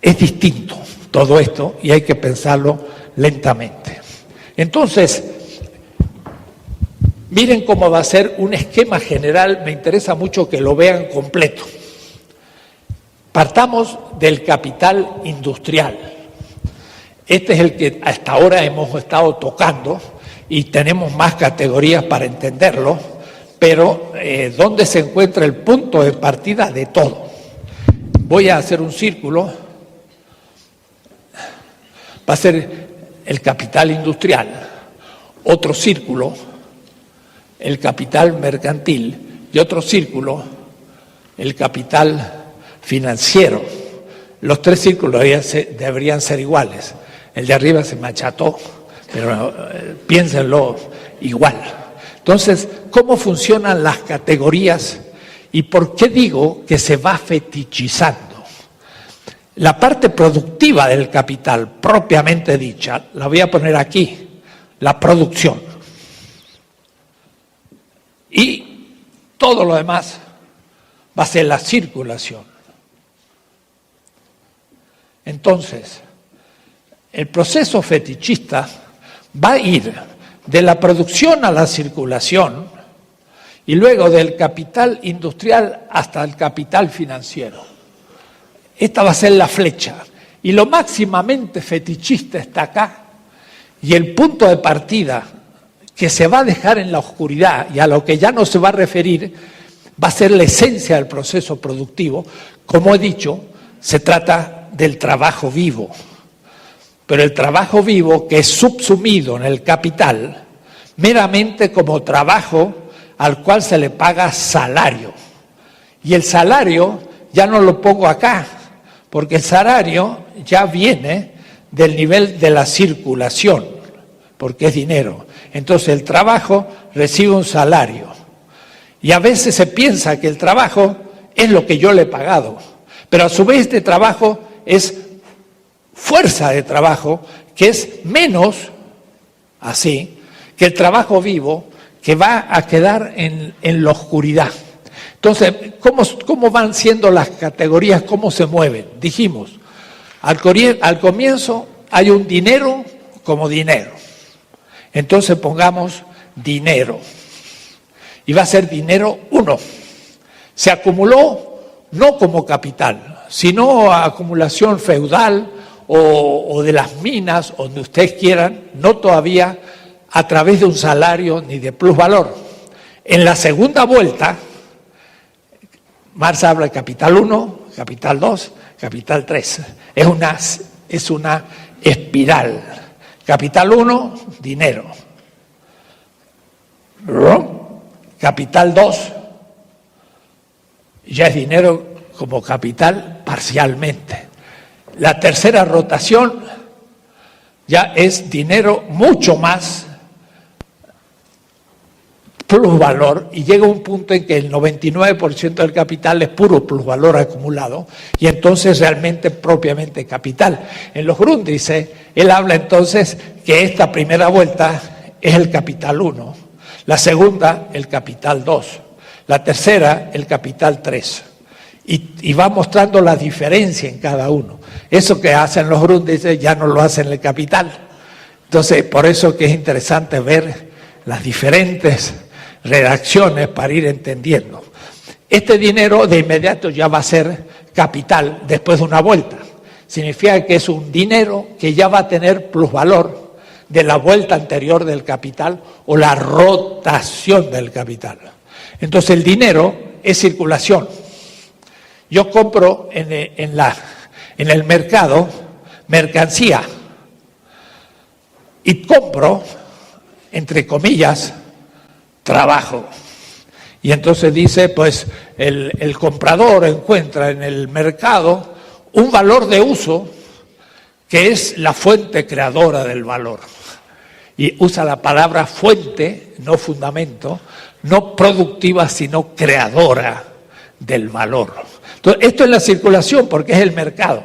Speaker 1: Es distinto todo esto y hay que pensarlo lentamente. Entonces, miren cómo va a ser un esquema general, me interesa mucho que lo vean completo. Partamos del capital industrial. Este es el que hasta ahora hemos estado tocando y tenemos más categorías para entenderlo, pero ¿dónde se encuentra el punto de partida de todo? Voy a hacer un círculo. Va a ser el capital industrial, otro círculo, el capital mercantil y otro círculo, el capital financiero. Los tres círculos deberían ser iguales. El de arriba se me acható, pero piénsenlo igual. Entonces, ¿cómo funcionan las categorías y por qué digo que se va fetichizando? La parte productiva del capital, propiamente dicha, la voy a poner aquí, la producción. Y todo lo demás va a ser la circulación. Entonces, el proceso fetichista va a ir de la producción a la circulación y luego del capital industrial hasta el capital financiero. Esta va a ser la flecha. Y lo máximamente fetichista está acá. Y el punto de partida que se va a dejar en la oscuridad y a lo que ya no se va a referir va a ser la esencia del proceso productivo. Como he dicho, se trata del trabajo vivo. Pero el trabajo vivo que es subsumido en el capital meramente como trabajo al cual se le paga salario. Y el salario ya no lo pongo acá, porque el salario ya viene del nivel de la circulación, porque es dinero. Entonces el trabajo recibe un salario. Y a veces se piensa que el trabajo es lo que yo le he pagado, pero a su vez este trabajo es fuerza de trabajo, que es menos, así, que el trabajo vivo que va a quedar en la oscuridad. Entonces, ¿cómo van siendo las categorías? ¿Cómo se mueven? Dijimos, al comienzo hay un dinero como dinero. Entonces pongamos dinero. Y va a ser dinero 1. Se acumuló no como capital, sino a acumulación feudal o de las minas, o donde ustedes quieran, no todavía a través de un salario ni de plusvalor. En la segunda vuelta, Marx habla de capital 1, capital 2, capital 3. Es una espiral. Capital 1, dinero. Capital 2, ya es dinero como capital parcialmente. La tercera rotación ya es dinero mucho más plusvalor y llega un punto en que el 99% del capital es puro plusvalor acumulado y entonces realmente propiamente capital. En los Grundrisse, él habla entonces que esta primera vuelta es el capital 1, la segunda el capital 2, la tercera el capital 3 y va mostrando la diferencia en cada uno. Eso que hacen los Grundrisse ya no lo hacen el capital. Entonces, por eso que es interesante ver las diferentes redacciones para ir entendiendo. Este dinero de inmediato ya va a ser capital después de una vuelta. Significa que es un dinero que ya va a tener plusvalor de la vuelta anterior del capital o la rotación del capital. Entonces el dinero es circulación. Yo compro en el mercado mercancía y compro, entre comillas, trabajo. Y entonces dice, pues el comprador encuentra en el mercado un valor de uso que es la fuente creadora del valor. Y usa la palabra fuente, no fundamento, no productiva, sino creadora del valor. Entonces, esto es la circulación porque es el mercado.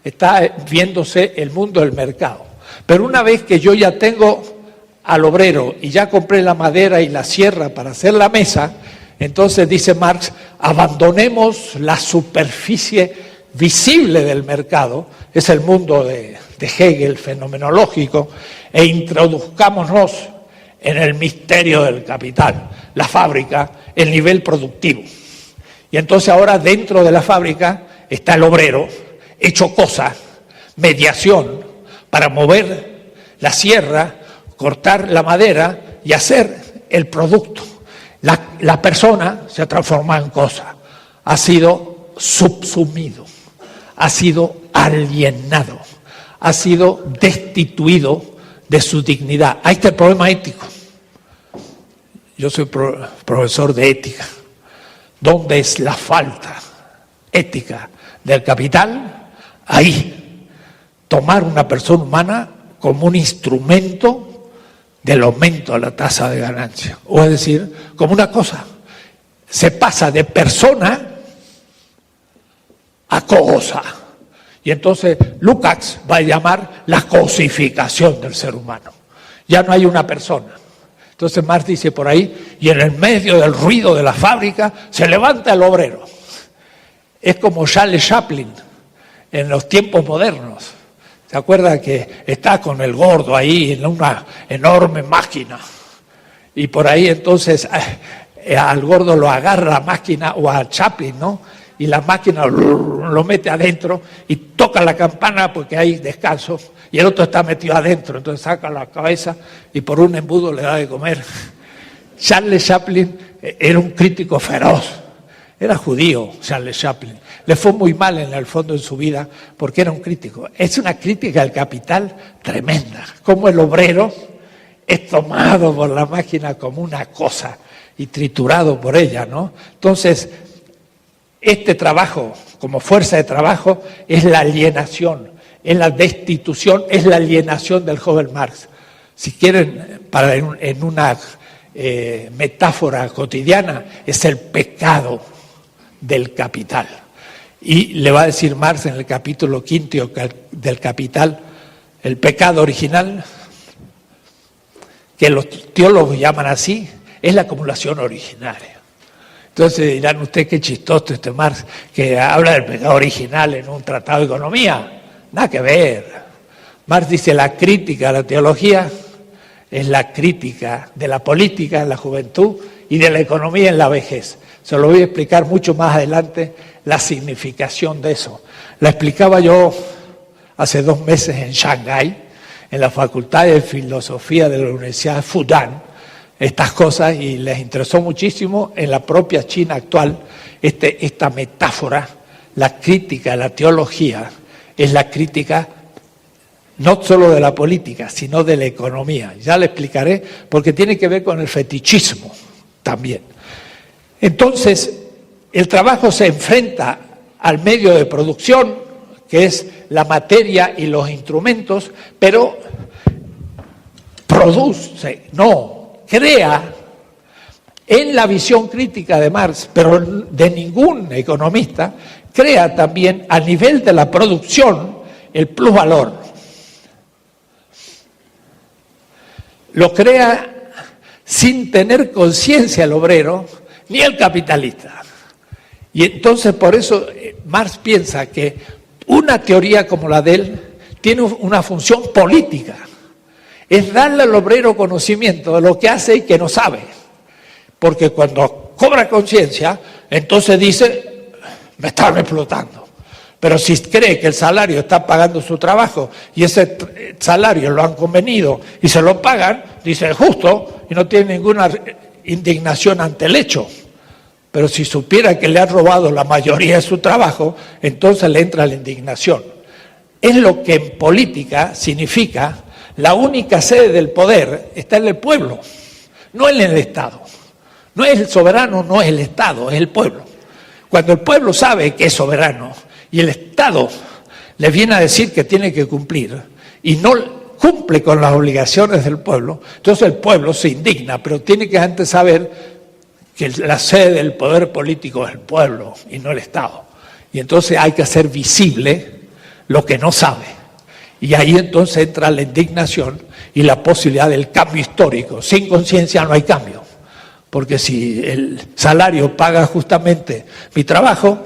Speaker 1: Está viéndose el mundo del mercado. Pero una vez que yo ya tengo al obrero y ya compré la madera y la sierra para hacer la mesa, entonces dice Marx, abandonemos la superficie visible del mercado, es el mundo de Hegel fenomenológico, e introduzcámonos en el misterio del capital, la fábrica, el nivel productivo. Y entonces ahora dentro de la fábrica está el obrero, hecho cosa, mediación, para mover la sierra, cortar la madera y hacer el producto. La persona se ha transformado en cosa, ha sido subsumido, ha sido alienado, ha sido destituido de su dignidad. Ahí está el problema ético. Yo soy profesor de ética. ¿Dónde es la falta ética del capital? Ahí. Tomar una persona humana como un instrumento del aumento de la tasa de ganancia. O es decir, como una cosa. Se pasa de persona a cosa. Y entonces Lukács va a llamar la cosificación del ser humano. Ya no hay una persona. Entonces Marx dice por ahí, y en el medio del ruido de la fábrica se levanta el obrero. Es como Charles Chaplin en los tiempos modernos. ¿Se acuerda que está con el gordo ahí en una enorme máquina? Y por ahí entonces al gordo lo agarra la máquina, o a Chaplin, ¿no? Y la máquina lo mete adentro y toca la campana porque hay descanso, y el otro está metido adentro, entonces saca la cabeza y por un embudo le da de comer. Charles Chaplin era un crítico feroz, era judío Charles Chaplin, le fue muy mal en el fondo de su vida porque era un crítico. Es una crítica al capital tremenda, como el obrero es tomado por la máquina como una cosa y triturado por ella, ¿no? Entonces, este trabajo, como fuerza de trabajo, es la alienación, es la destitución, es la alienación del joven Marx. Si quieren, en una metáfora cotidiana, es el pecado del capital. Y le va a decir Marx en el capítulo 5 del Capital, el pecado original, que los teólogos llaman así, es la acumulación originaria. Entonces dirán ustedes qué chistoso este Marx, que habla del pecado original en un tratado de economía. Nada que ver. Marx dice la crítica a la teología es la crítica de la política en la juventud y de la economía en la vejez. Se lo voy a explicar mucho más adelante la significación de eso. La explicaba yo hace 2 meses en Shanghái, en la Facultad de Filosofía de la Universidad de Fudan, estas cosas, y les interesó muchísimo. En la propia China actual, esta metáfora, la crítica a la teología, es la crítica no solo de la política, sino de la economía. Ya le explicaré, porque tiene que ver con el fetichismo también. Entonces, el trabajo se enfrenta al medio de producción, que es la materia y los instrumentos, pero produce, crea en la visión crítica de Marx, pero de ningún economista, crea también a nivel de la producción el plusvalor. Lo crea sin tener conciencia el obrero ni el capitalista. Y entonces por eso Marx piensa que una teoría como la de él tiene una función política. Es darle al obrero conocimiento de lo que hace y que no sabe. Porque cuando cobra conciencia, entonces dice, me están explotando. Pero si cree que el salario está pagando su trabajo y ese salario lo han convenido y se lo pagan, dice, es justo, y no tiene ninguna indignación ante el hecho. Pero si supiera que le han robado la mayoría de su trabajo, entonces le entra la indignación. Es lo que en política significa la única sede del poder está en el pueblo, no en el Estado. No es el soberano, no es el Estado, es el pueblo. Cuando el pueblo sabe que es soberano y el Estado le viene a decir que tiene que cumplir y no cumple con las obligaciones del pueblo, entonces el pueblo se indigna, pero tiene que antes saber que la sede del poder político es el pueblo y no el Estado. Y entonces hay que hacer visible lo que no sabe. Y ahí entonces entra la indignación y la posibilidad del cambio histórico. Sin conciencia no hay cambio. Porque si el salario paga justamente mi trabajo,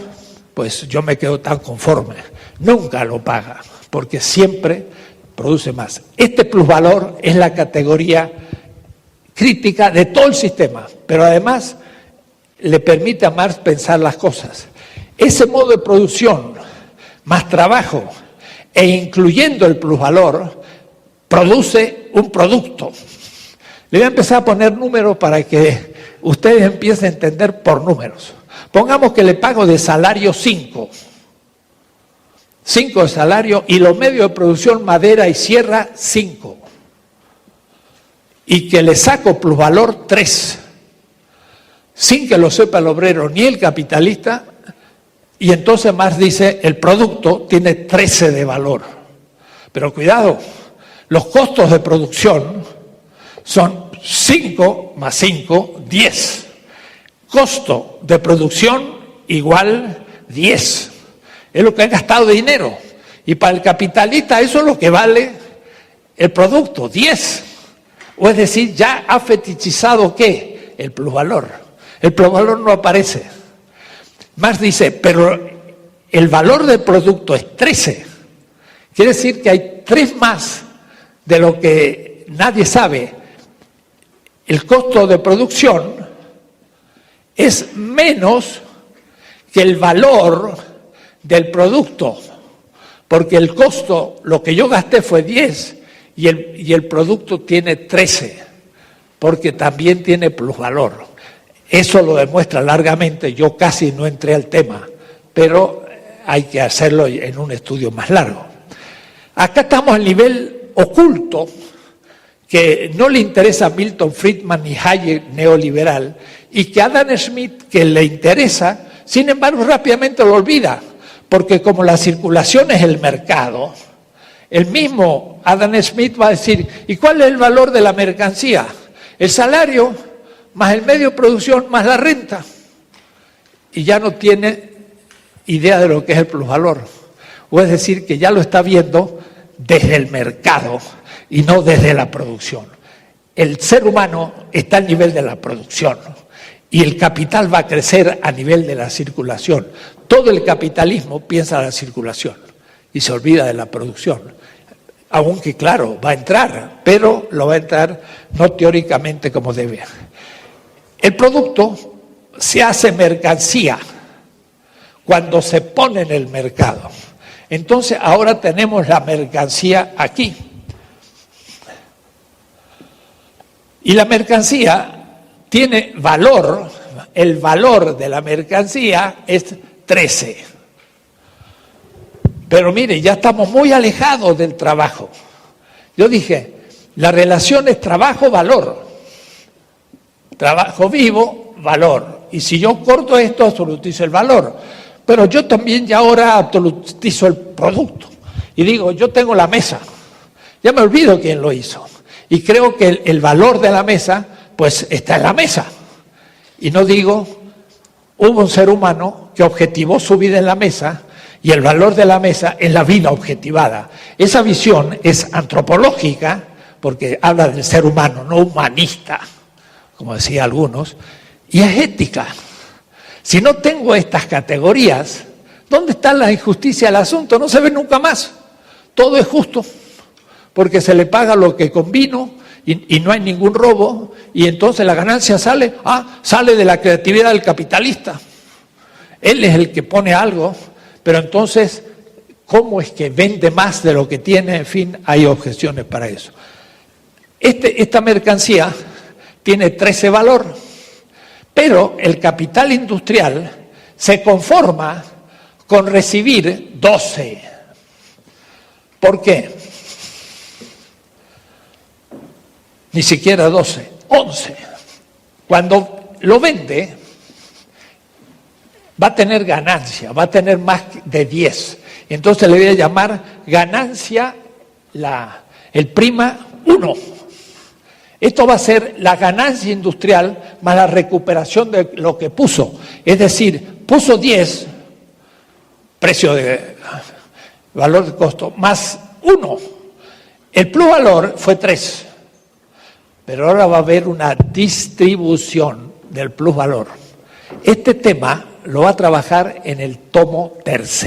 Speaker 1: pues yo me quedo tan conforme. Nunca lo paga, porque siempre produce más. Este plusvalor es la categoría crítica de todo el sistema, pero además le permite a Marx pensar las cosas. Ese modo de producción, más trabajo, e incluyendo el plusvalor, produce un producto. Le voy a empezar a poner números para que ustedes empiecen a entender por números. Pongamos que le pago de salario 5 de salario y los medios de producción, madera y sierra, 5. Y que le saco plusvalor 3, sin que lo sepa el obrero ni el capitalista, y entonces Marx dice, el producto tiene 13 de valor. Pero cuidado, los costos de producción son 5 más 5, 10. Costo de producción igual 10. Es lo que han gastado de dinero. Y para el capitalista eso es lo que vale el producto, 10. O es decir, ya ha fetichizado ¿qué? El plusvalor. El plusvalor no aparece. Marx dice, pero el valor del producto es 13. Quiere decir que hay 3 más de lo que nadie sabe. El costo de producción es menos que el valor del producto, porque el costo, lo que yo gasté fue 10 y el producto tiene 13, porque también tiene plusvalor. Eso lo demuestra largamente, yo casi no entré al tema, pero hay que hacerlo en un estudio más largo. Acá estamos al nivel oculto, que no le interesa a Milton Friedman ni Hayek neoliberal, y que a Adam Smith, que le interesa, sin embargo rápidamente lo olvida, porque como la circulación es el mercado, el mismo Adam Smith va a decir, ¿y cuál es el valor de la mercancía? El salario más el medio de producción más la renta. Y ya no tiene idea de lo que es el plusvalor. O es decir, que ya lo está viendo desde el mercado y no desde la producción. El ser humano está al nivel de la producción y el capital va a crecer a nivel de la circulación. Todo el capitalismo piensa en la circulación y se olvida de la producción. Aunque claro, va a entrar, pero lo va a entrar no teóricamente como debe. El producto se hace mercancía cuando se pone en el mercado. Entonces ahora tenemos la mercancía aquí. Y la mercancía tiene valor, el valor de la mercancía es 13. Pero mire, ya estamos muy alejados del trabajo. Yo dije, la relación es trabajo-valor. Trabajo vivo, valor. Y si yo corto esto, absolutizo el valor. Pero yo también ya ahora absolutizo el producto. Y digo, yo tengo la mesa. Ya me olvido quién lo hizo. Y creo que el valor de la mesa, pues está en la mesa. Y no digo, hubo un ser humano que objetivó su vida en la mesa y el valor de la mesa en la vida objetivada. Esa visión es antropológica, porque habla del ser humano, no humanista, como decían algunos, y es ética. Si no tengo estas categorías, ¿dónde está la injusticia del asunto? No se ve nunca más. Todo es justo, porque se le paga lo que convino y no hay ningún robo, y entonces la ganancia sale de la creatividad del capitalista. Él es el que pone algo, pero entonces, ¿cómo es que vende más de lo que tiene? En fin, hay objeciones para eso. Esta mercancía tiene 13 valor, Pero el capital industrial se conforma con recibir 12. ¿Por qué? Ni siquiera 12, 11. Cuando lo vende, va a tener ganancia, va a tener más de 10. Entonces le voy a llamar ganancia, el prima 1. Esto va a ser la ganancia industrial más la recuperación de lo que puso. Es decir, puso 10, precio de valor de costo, más 1. El plusvalor fue 3. Pero ahora va a haber una distribución del plusvalor. Este tema lo va a trabajar en el tomo 3.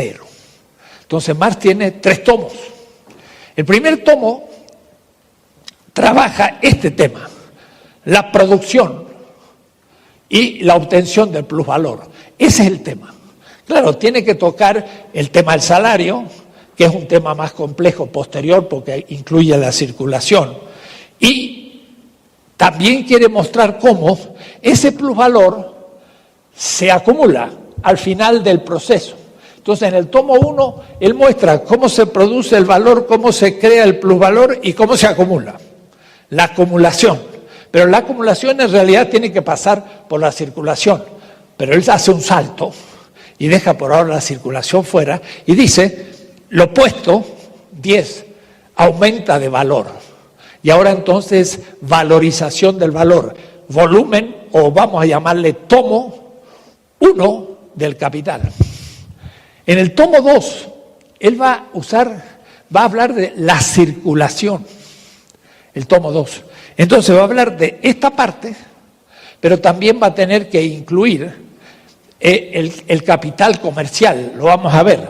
Speaker 1: Entonces Marx tiene 3 tomos. El primer tomo trabaja este tema, la producción y la obtención del plusvalor. Ese es el tema. Claro, tiene que tocar el tema del salario, que es un tema más complejo posterior porque incluye la circulación. Y también quiere mostrar cómo ese plusvalor se acumula al final del proceso. Entonces, en el tomo 1, él muestra cómo se produce el valor, cómo se crea el plusvalor y cómo se acumula. La acumulación. Pero la acumulación en realidad tiene que pasar por la circulación. Pero él hace un salto y deja por ahora la circulación fuera y dice, lo puesto, 10, aumenta de valor. Y ahora entonces, valorización del valor, volumen, o vamos a llamarle tomo 1 del capital. En el tomo 2, él va a hablar de la circulación, el tomo 2. Entonces va a hablar de esta parte, pero también va a tener que incluir el capital comercial, lo vamos a ver.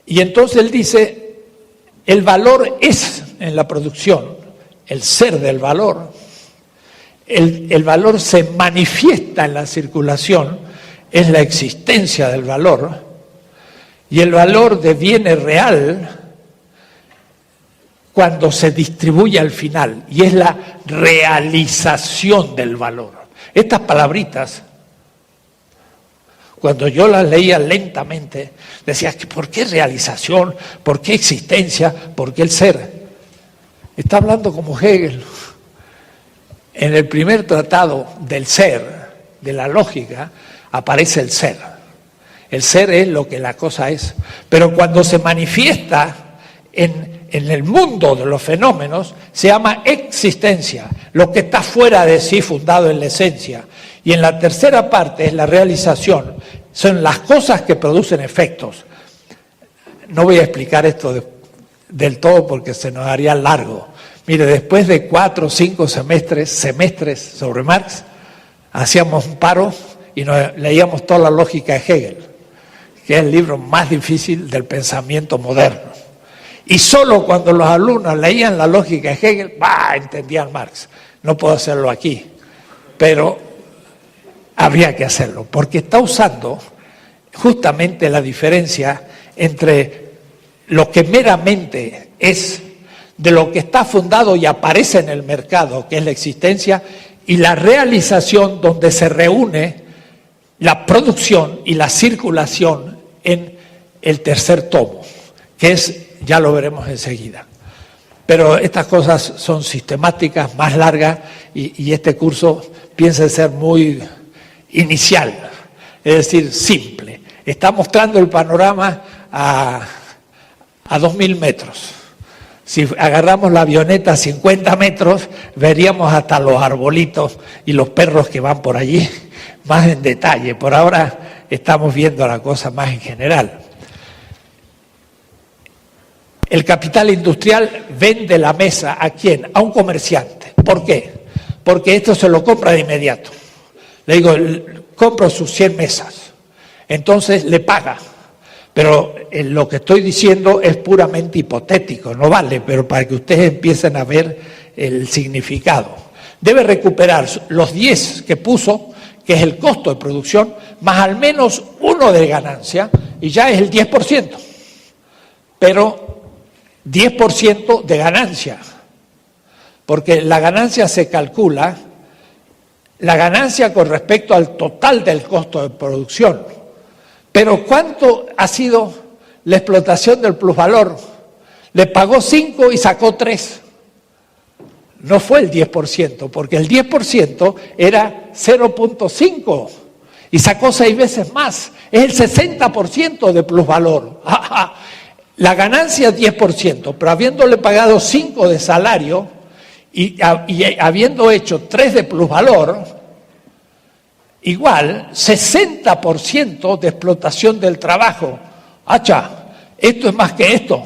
Speaker 1: Y entonces él dice, el valor es en la producción, el ser del valor, el valor se manifiesta en la circulación, es la existencia del valor, y el valor deviene real cuando se distribuye al final, y es la realización del valor. Estas palabritas, cuando yo las leía lentamente, decía, ¿por qué realización? ¿Por qué existencia? ¿Por qué el ser? Está hablando como Hegel. En el primer tratado del ser, de la lógica, aparece el ser. El ser es lo que la cosa es. Pero cuando se manifiesta en el mundo de los fenómenos, se llama existencia, lo que está fuera de sí, fundado en la esencia. Y en la tercera parte es la realización, son las cosas que producen efectos. No voy a explicar esto del todo porque se nos haría largo. Mire, después de 4 o 5 semestres sobre Marx, hacíamos un paro y nos leíamos toda la lógica de Hegel, que es el libro más difícil del pensamiento moderno. Y solo cuando los alumnos leían la lógica de Hegel, entendían Marx. No puedo hacerlo aquí, pero habría que hacerlo, porque está usando justamente la diferencia entre lo que meramente es de lo que está fundado y aparece en el mercado, que es la existencia, y la realización donde se reúne la producción y la circulación en el tercer tomo, que es, ya lo veremos enseguida. Pero estas cosas son sistemáticas, más largas, y este curso piensa ser muy inicial, es decir, simple. Está mostrando el panorama a 2000 metros. Si agarramos la avioneta a 50 metros, veríamos hasta los arbolitos y los perros que van por allí, más en detalle. Por ahora estamos viendo la cosa más en general. El capital industrial vende la mesa ¿a quién? A un comerciante. ¿Por qué? Porque esto se lo compra de inmediato. Le digo, compro sus 100 mesas. Entonces le paga. Pero lo que estoy diciendo es puramente hipotético, no vale, pero para que ustedes empiecen a ver el significado. Debe recuperar los 10 que puso, que es el costo de producción, más al menos 1 de ganancia, y ya es el 10%. Pero 10% de ganancia, porque la ganancia se calcula la ganancia con respecto al total del costo de producción. Pero ¿cuánto ha sido la explotación del plusvalor? Le pagó 5 y sacó 3. No fue el 10%, porque el 10% era 0.5 y sacó 6 veces más. Es el 60% de plusvalor. La ganancia es 10%, pero habiéndole pagado 5 de salario y habiendo hecho 3 de plusvalor, igual 60% de explotación del trabajo. ¡Acha! Esto es más que esto.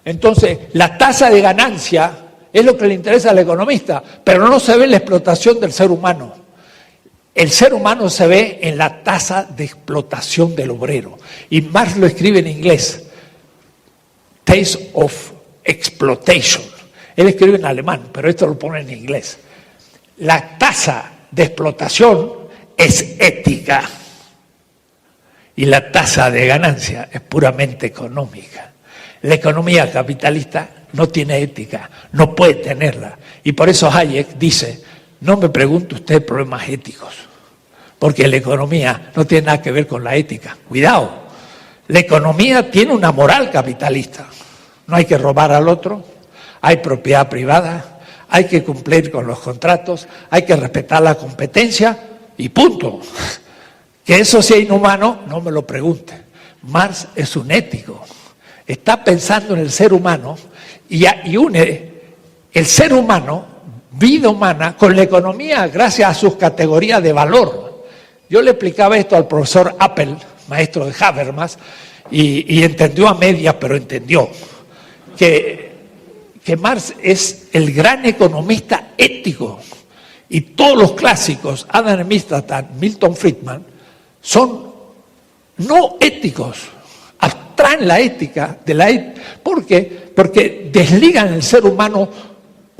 Speaker 1: Entonces, la tasa de ganancia es lo que le interesa al economista, pero no se ve en la explotación del ser humano. El ser humano se ve en la tasa de explotación del obrero. Y Marx lo escribe en inglés. Taste of exploitation. Él escribe en alemán, pero esto lo pone en inglés. La tasa de explotación es ética y la tasa de ganancia es puramente económica. La economía capitalista no tiene ética, no puede tenerla. Y por eso Hayek dice, no me pregunte usted problemas éticos, porque la economía no tiene nada que ver con la ética. Cuidado, la economía tiene una moral capitalista. No hay que robar al otro, hay propiedad privada, hay que cumplir con los contratos, hay que respetar la competencia y punto. Que eso sea inhumano, no me lo pregunte. Marx es un ético. Está pensando en el ser humano y une el ser humano, vida humana, con la economía gracias a sus categorías de valor. Yo le explicaba esto al profesor Appel, maestro de Habermas, y entendió a medias, pero entendió que Marx es el gran economista ético. Y todos los clásicos, Adam Smith, Milton Friedman, son no éticos. Abstraen la ética de la ética. ¿Por qué? Porque desligan el ser humano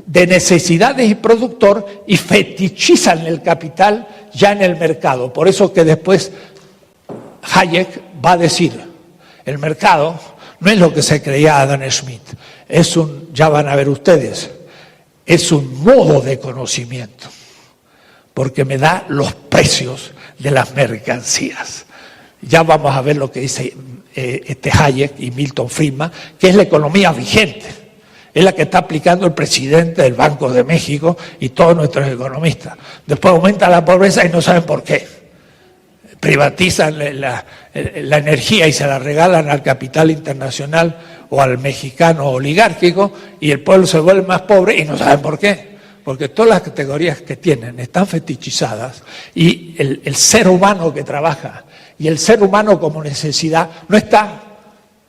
Speaker 1: de necesidades y productor y fetichizan el capital ya en el mercado. Por eso que después Hayek va a decir, el mercado no es lo que se creía Adam Smith, ya van a ver ustedes, es un modo de conocimiento, porque me da los precios de las mercancías. Ya vamos a ver lo que dice Hayek y Milton Friedman, que es la economía vigente. Es la que está aplicando el presidente del Banco de México y todos nuestros economistas. Después aumenta la pobreza y no saben por qué. Privatizan la energía y se la regalan al capital internacional o al mexicano oligárquico y el pueblo se vuelve más pobre y no saben por qué. Porque todas las categorías que tienen están fetichizadas y el ser humano que trabaja y el ser humano como necesidad no está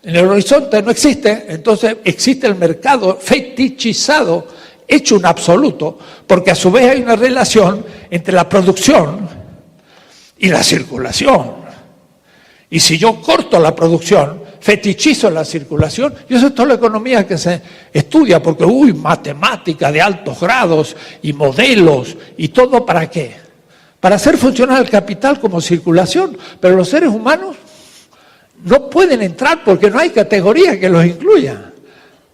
Speaker 1: en el horizonte, no existe. Entonces existe el mercado fetichizado, hecho un absoluto, porque a su vez hay una relación entre la producción y la circulación. Y si yo corto la producción, fetichizo la circulación, y eso es toda la economía que se estudia, porque matemática de altos grados y modelos y todo, ¿para qué? Para hacer funcionar el capital como circulación, pero los seres humanos no pueden entrar porque no hay categoría que los incluya.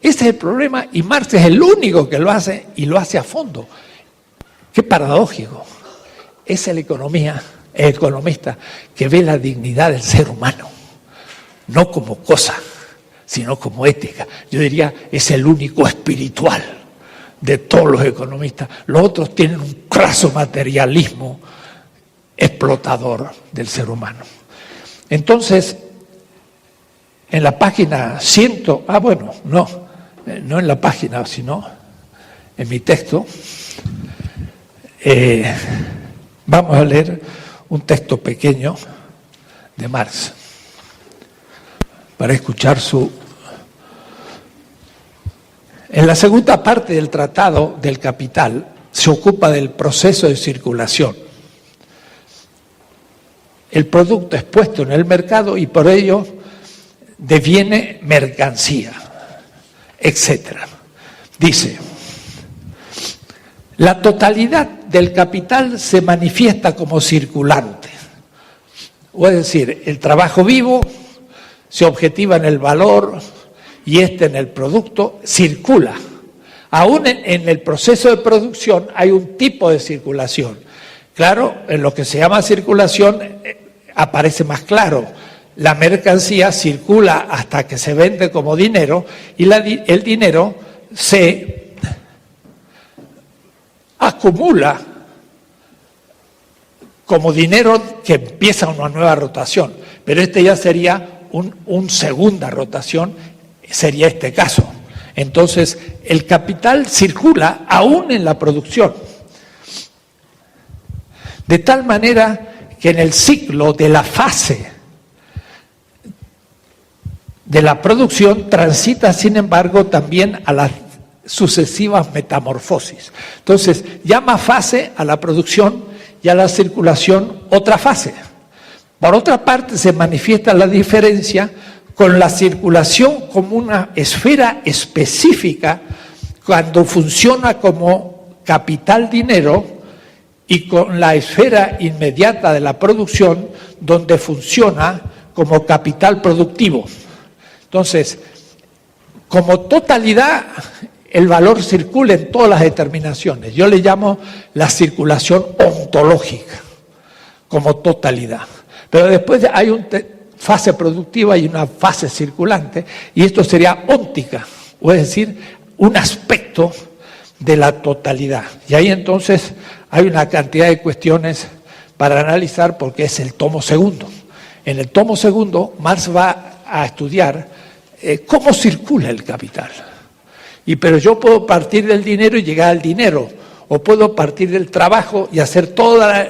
Speaker 1: Ese es el problema y Marx es el único que lo hace y lo hace a fondo. Qué paradójico. Es el economista que ve la dignidad del ser humano, no como cosa, sino como ética. Yo diría, es el único espiritual de todos los economistas. Los otros tienen un craso materialismo explotador del ser humano. Entonces, en la página 100, no en la página, sino en mi texto, vamos a leer un texto pequeño de Marx para escuchar En la segunda parte del Tratado del Capital se ocupa del proceso de circulación. El producto es puesto en el mercado y por ello deviene mercancía, etc. Dice, la totalidad del capital se manifiesta como circulante. O es decir, el trabajo vivo se objetiva en el valor y en el producto circula. Aún en el proceso de producción hay un tipo de circulación. Claro, en lo que se llama circulación aparece más claro. La mercancía circula hasta que se vende como dinero y el dinero se acumula como dinero que empieza una nueva rotación. Pero este ya sería una segunda rotación, sería este caso. Entonces, el capital circula aún en la producción. De tal manera que en el ciclo de la fase de la producción transita, sin embargo, también a las sucesivas metamorfosis. Entonces, llama fase a la producción y a la circulación otra fase. Por otra parte, se manifiesta la diferencia con la circulación como una esfera específica cuando funciona como capital dinero y con la esfera inmediata de la producción donde funciona como capital productivo. Entonces, como totalidad, el valor circula en todas las determinaciones. Yo le llamo la circulación ontológica, como totalidad. Pero después hay una fase productiva y una fase circulante, y esto sería óntica, o es decir, un aspecto de la totalidad. Y ahí entonces hay una cantidad de cuestiones para analizar porque es el tomo segundo. En el tomo segundo, Marx va a estudiar cómo circula el capital. Pero yo puedo partir del dinero y llegar al dinero, o puedo partir del trabajo y hacer toda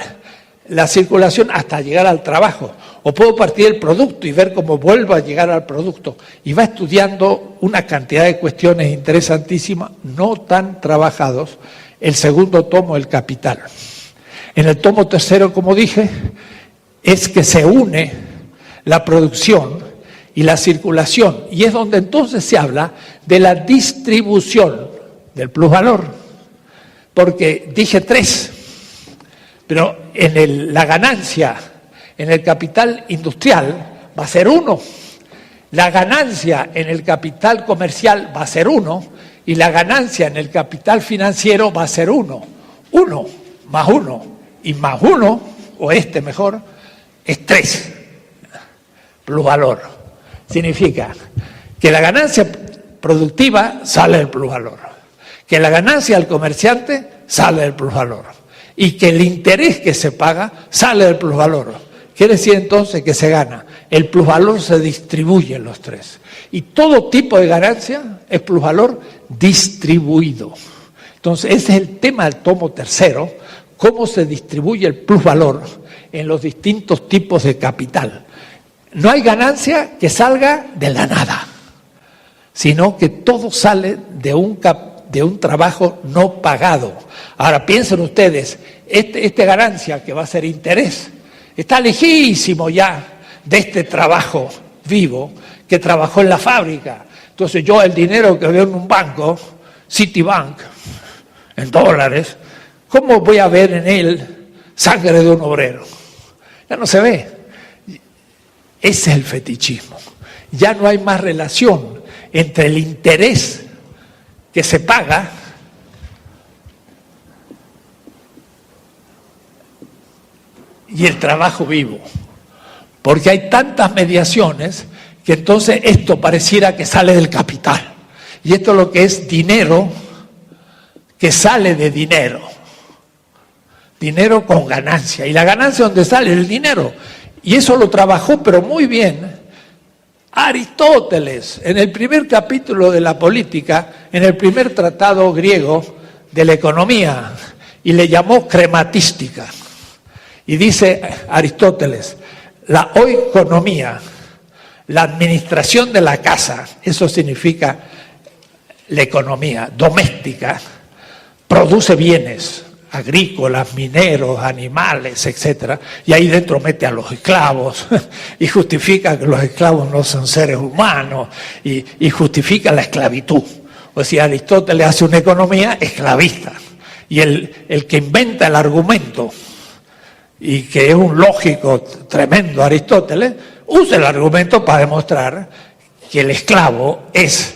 Speaker 1: la circulación hasta llegar al trabajo, o puedo partir del producto y ver cómo vuelvo a llegar al producto. Y va estudiando una cantidad de cuestiones interesantísimas, no tan trabajados, el segundo tomo, el capital. En el tomo tercero, como dije, es que se une la producción y la circulación, y es donde entonces se habla de la distribución del plusvalor, porque dije 3, pero la ganancia en el capital industrial va a ser 1, la ganancia en el capital comercial va a ser 1, y la ganancia en el capital financiero va a ser 1. 1 más 1 y más 1, o mejor, es 3, plusvalor. Significa que la ganancia productiva sale del plusvalor, que la ganancia al comerciante sale del plusvalor y que el interés que se paga sale del plusvalor. Quiere decir entonces que se gana. El plusvalor se distribuye en los 3. Y todo tipo de ganancia es plusvalor distribuido. Entonces ese es el tema del tomo tercero, cómo se distribuye el plusvalor en los distintos tipos de capital. No hay ganancia que salga de la nada, sino que todo sale de un trabajo no pagado. Ahora piensen ustedes, esta ganancia que va a ser interés, está lejísimo ya de este trabajo vivo que trabajó en la fábrica. Entonces yo el dinero que veo en un banco, Citibank, en dólares, ¿cómo voy a ver en él sangre de un obrero? Ya no se ve. Ese es el fetichismo. Ya no hay más relación entre el interés que se paga y el trabajo vivo. Porque hay tantas mediaciones que entonces esto pareciera que sale del capital. Y esto es lo que es dinero que sale de dinero. Dinero con ganancia. Y la ganancia donde sale el dinero. Y eso lo trabajó, pero muy bien, Aristóteles, en el primer capítulo de la política, en el primer tratado griego de la economía, y le llamó crematística. Y dice Aristóteles, la oikonomía, la administración de la casa, eso significa la economía doméstica, produce bienes agrícolas, mineros, animales, etcétera, y ahí dentro mete a los esclavos y justifica que los esclavos no son seres humanos y justifica la esclavitud. O sea, Aristóteles hace una economía esclavista y el que inventa el argumento y que es un lógico tremendo Aristóteles, usa el argumento para demostrar que el esclavo es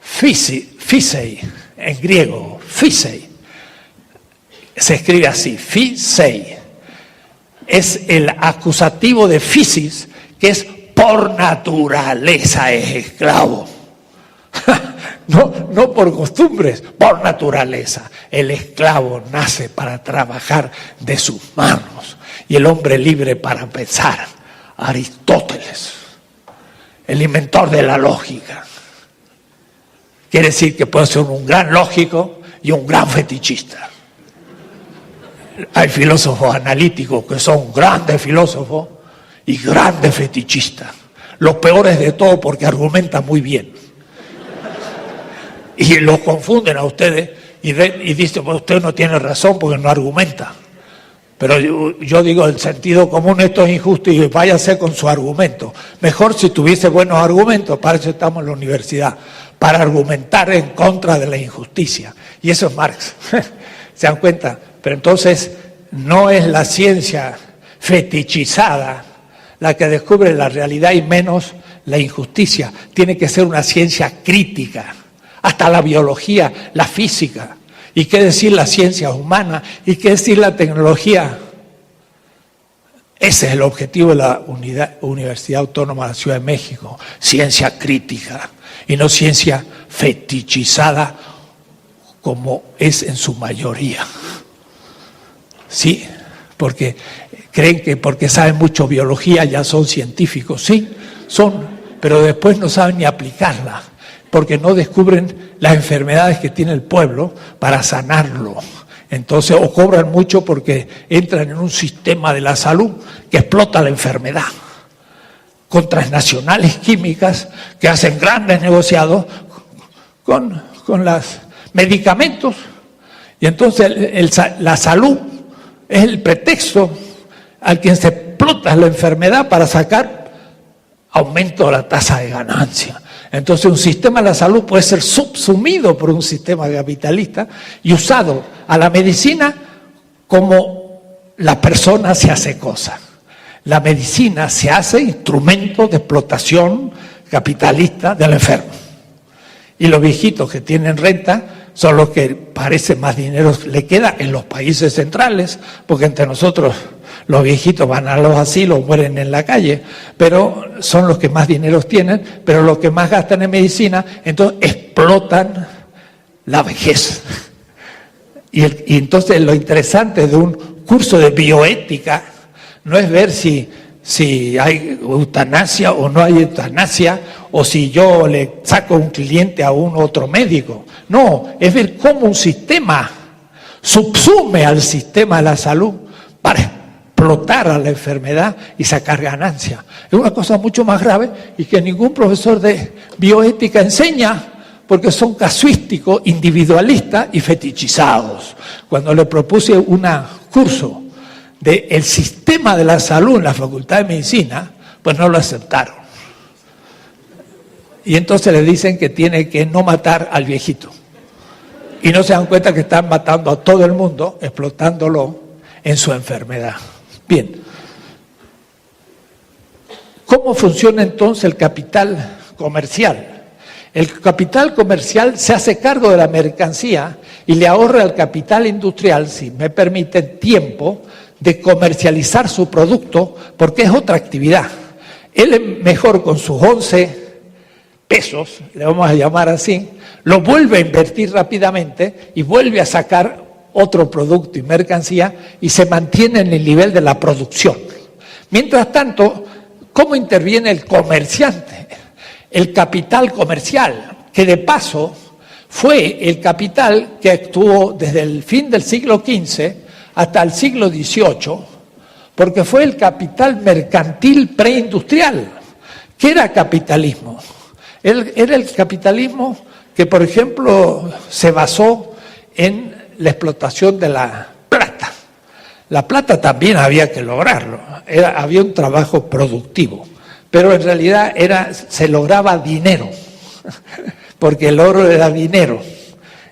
Speaker 1: phisei, en griego, phisei. se escribe así, phisei. Es el acusativo de physis, que es por naturaleza es esclavo. No por costumbres, por naturaleza. El esclavo nace para trabajar de sus manos y el hombre libre para pensar. Aristóteles, el inventor de la lógica. Quiere decir que puede ser un gran lógico y un gran fetichista. Hay filósofos analíticos que son grandes filósofos y grandes fetichistas. Los peores de todo porque argumentan muy bien. Y los confunden a ustedes y dicen, pues usted no tiene razón porque no argumenta. Pero yo digo, el sentido común, esto es injusto y váyase con su argumento. Mejor si tuviese buenos argumentos, para eso estamos en la universidad, para argumentar en contra de la injusticia. Y eso es Marx. ¿Se dan cuenta? Pero entonces no es la ciencia fetichizada la que descubre la realidad y menos la injusticia. Tiene que ser una ciencia crítica. Hasta la biología, la física, y qué decir la ciencia humana, y qué decir la tecnología. Ese es el objetivo de la Universidad Autónoma de la Ciudad de México, ciencia crítica, y no ciencia fetichizada como es en su mayoría. Sí, porque creen que porque saben mucho biología ya son científicos, sí, son, pero después no saben ni aplicarla. Porque no descubren las enfermedades que tiene el pueblo para sanarlo. Entonces, o cobran mucho porque entran en un sistema de la salud que explota la enfermedad. Con transnacionales químicas que hacen grandes negociados con los medicamentos. Y entonces la salud es el pretexto al quien se explota la enfermedad para sacar aumento de la tasa de ganancia. Entonces un sistema de la salud puede ser subsumido por un sistema capitalista y usado a la medicina como la persona se hace cosa. La medicina se hace instrumento de explotación capitalista del enfermo. Y los viejitos que tienen renta son los que parece más dinero le queda en los países centrales, porque entre nosotros los viejitos van a los asilos, mueren en la calle, pero son los que más dinero tienen, pero los que más gastan en medicina, entonces explotan la vejez. Y entonces lo interesante de un curso de bioética no es ver si hay eutanasia o no hay eutanasia, o si yo le saco un cliente a un otro médico. No, es ver cómo un sistema subsume al sistema de la salud para explotar a la enfermedad y sacar ganancia. Es una cosa mucho más grave y que ningún profesor de bioética enseña, porque son casuísticos, individualistas y fetichizados. Cuando le propuse un curso del sistema de la salud en la Facultad de Medicina, pues no lo aceptaron. Y entonces le dicen que tiene que no matar al viejito. Y no se dan cuenta que están matando a todo el mundo, explotándolo en su enfermedad. Bien. ¿Cómo funciona entonces el capital comercial? El capital comercial se hace cargo de la mercancía y le ahorra al capital industrial, si me permiten, tiempo de comercializar su producto, porque es otra actividad. Él es mejor con sus 11 pesos, le vamos a llamar así, lo vuelve a invertir rápidamente y vuelve a sacar otro producto y mercancía y se mantiene en el nivel de la producción. Mientras tanto, ¿cómo interviene el comerciante? El capital comercial, que de paso fue el capital que actuó desde el fin del siglo XV hasta el siglo XVIII, porque fue el capital mercantil preindustrial. ¿Qué era capitalismo? Era el capitalismo que, por ejemplo, se basó en la explotación de la plata. La plata también había que lograrlo, había un trabajo productivo, pero en realidad se lograba dinero, porque el oro era dinero.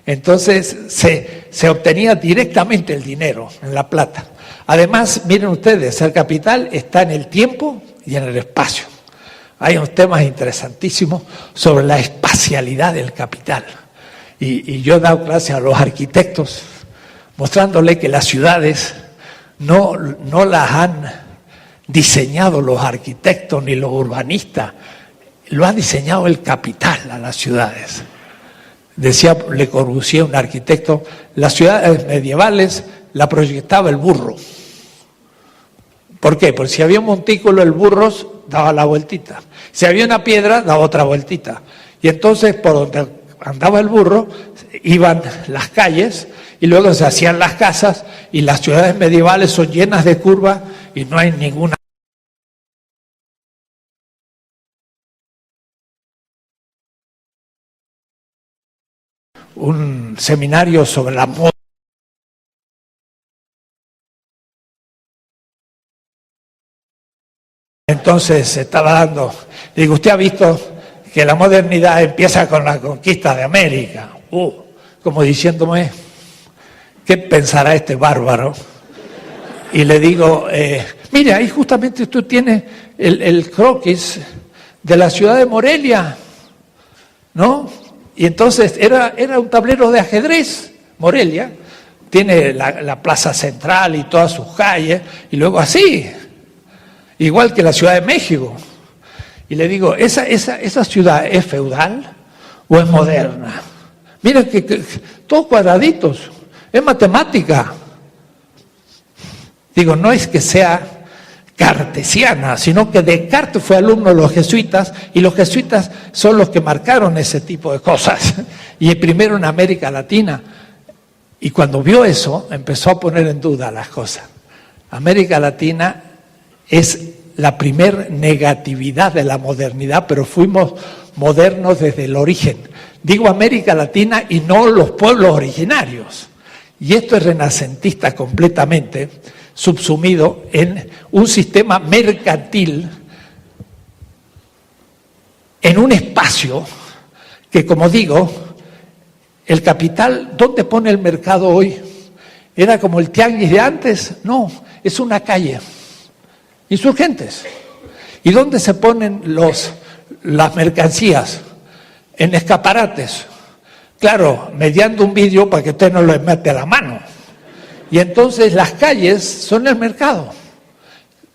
Speaker 1: Entonces se obtenía directamente el dinero en la plata. Además, miren ustedes, el capital está en el tiempo y en el espacio. Hay unos temas interesantísimos sobre la espacialidad del capital. Y yo he dado clase a los arquitectos mostrándole que las ciudades no las han diseñado los arquitectos ni los urbanistas, lo ha diseñado el capital a las ciudades. Decía Le Corbusier, un arquitecto, las ciudades medievales la proyectaba el burro. ¿Por qué? Porque si había un montículo, el burro daba la vueltita. Si había una piedra, daba otra vueltita. Y entonces, por donde andaba el burro, iban las calles y luego se hacían las casas, y las ciudades medievales son llenas de curvas y no hay ninguna. Un seminario sobre la moda. Entonces se estaba dando, digo, usted ha visto que la modernidad empieza con la conquista de América, como diciéndome, ¿qué pensará este bárbaro? Y le digo, mire, ahí justamente usted tiene el croquis de la ciudad de Morelia, ¿no? Y entonces era un tablero de ajedrez, Morelia, tiene la plaza central y todas sus calles, y luego así, igual que la Ciudad de México. Y le digo, ¿esa ciudad es feudal o es moderna? Mira que todos cuadraditos, es matemática. Digo, no es que sea cartesiana, sino que Descartes fue alumno de los jesuitas, y los jesuitas son los que marcaron ese tipo de cosas. Y primero en América Latina. Y cuando vio eso, empezó a poner en duda las cosas. América Latina es la primer negatividad de la modernidad, pero fuimos modernos desde el origen. Digo América Latina y no los pueblos originarios. Y esto es renacentista completamente, subsumido en un sistema mercantil, en un espacio que, como digo, el capital, ¿dónde pone el mercado hoy? ¿Era como el tianguis de antes? No, es una calle. Insurgentes. ¿Y dónde se ponen las mercancías? En escaparates. Claro, mediando un vidrio para que usted no lo mete a la mano. Y entonces las calles son el mercado.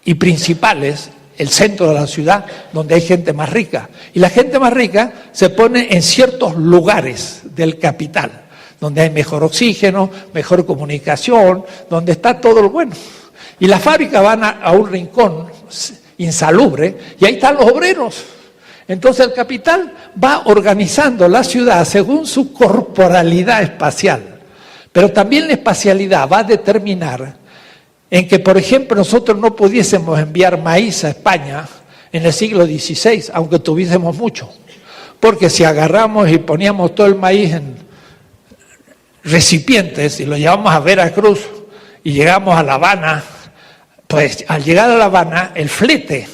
Speaker 1: Y principales, el centro de la ciudad, donde hay gente más rica. Y la gente más rica se pone en ciertos lugares del capital, donde hay mejor oxígeno, mejor comunicación, donde está todo lo bueno. Y las fábricas van a un rincón insalubre y ahí están los obreros. Entonces el capital va organizando la ciudad según su corporalidad espacial. Pero también la espacialidad va a determinar en que, por ejemplo, nosotros no pudiésemos enviar maíz a España en el siglo XVI, aunque tuviésemos mucho. Porque si agarramos y poníamos todo el maíz en recipientes y lo llevamos a Veracruz y llegamos a La Habana, pues al llegar a La Habana, el flete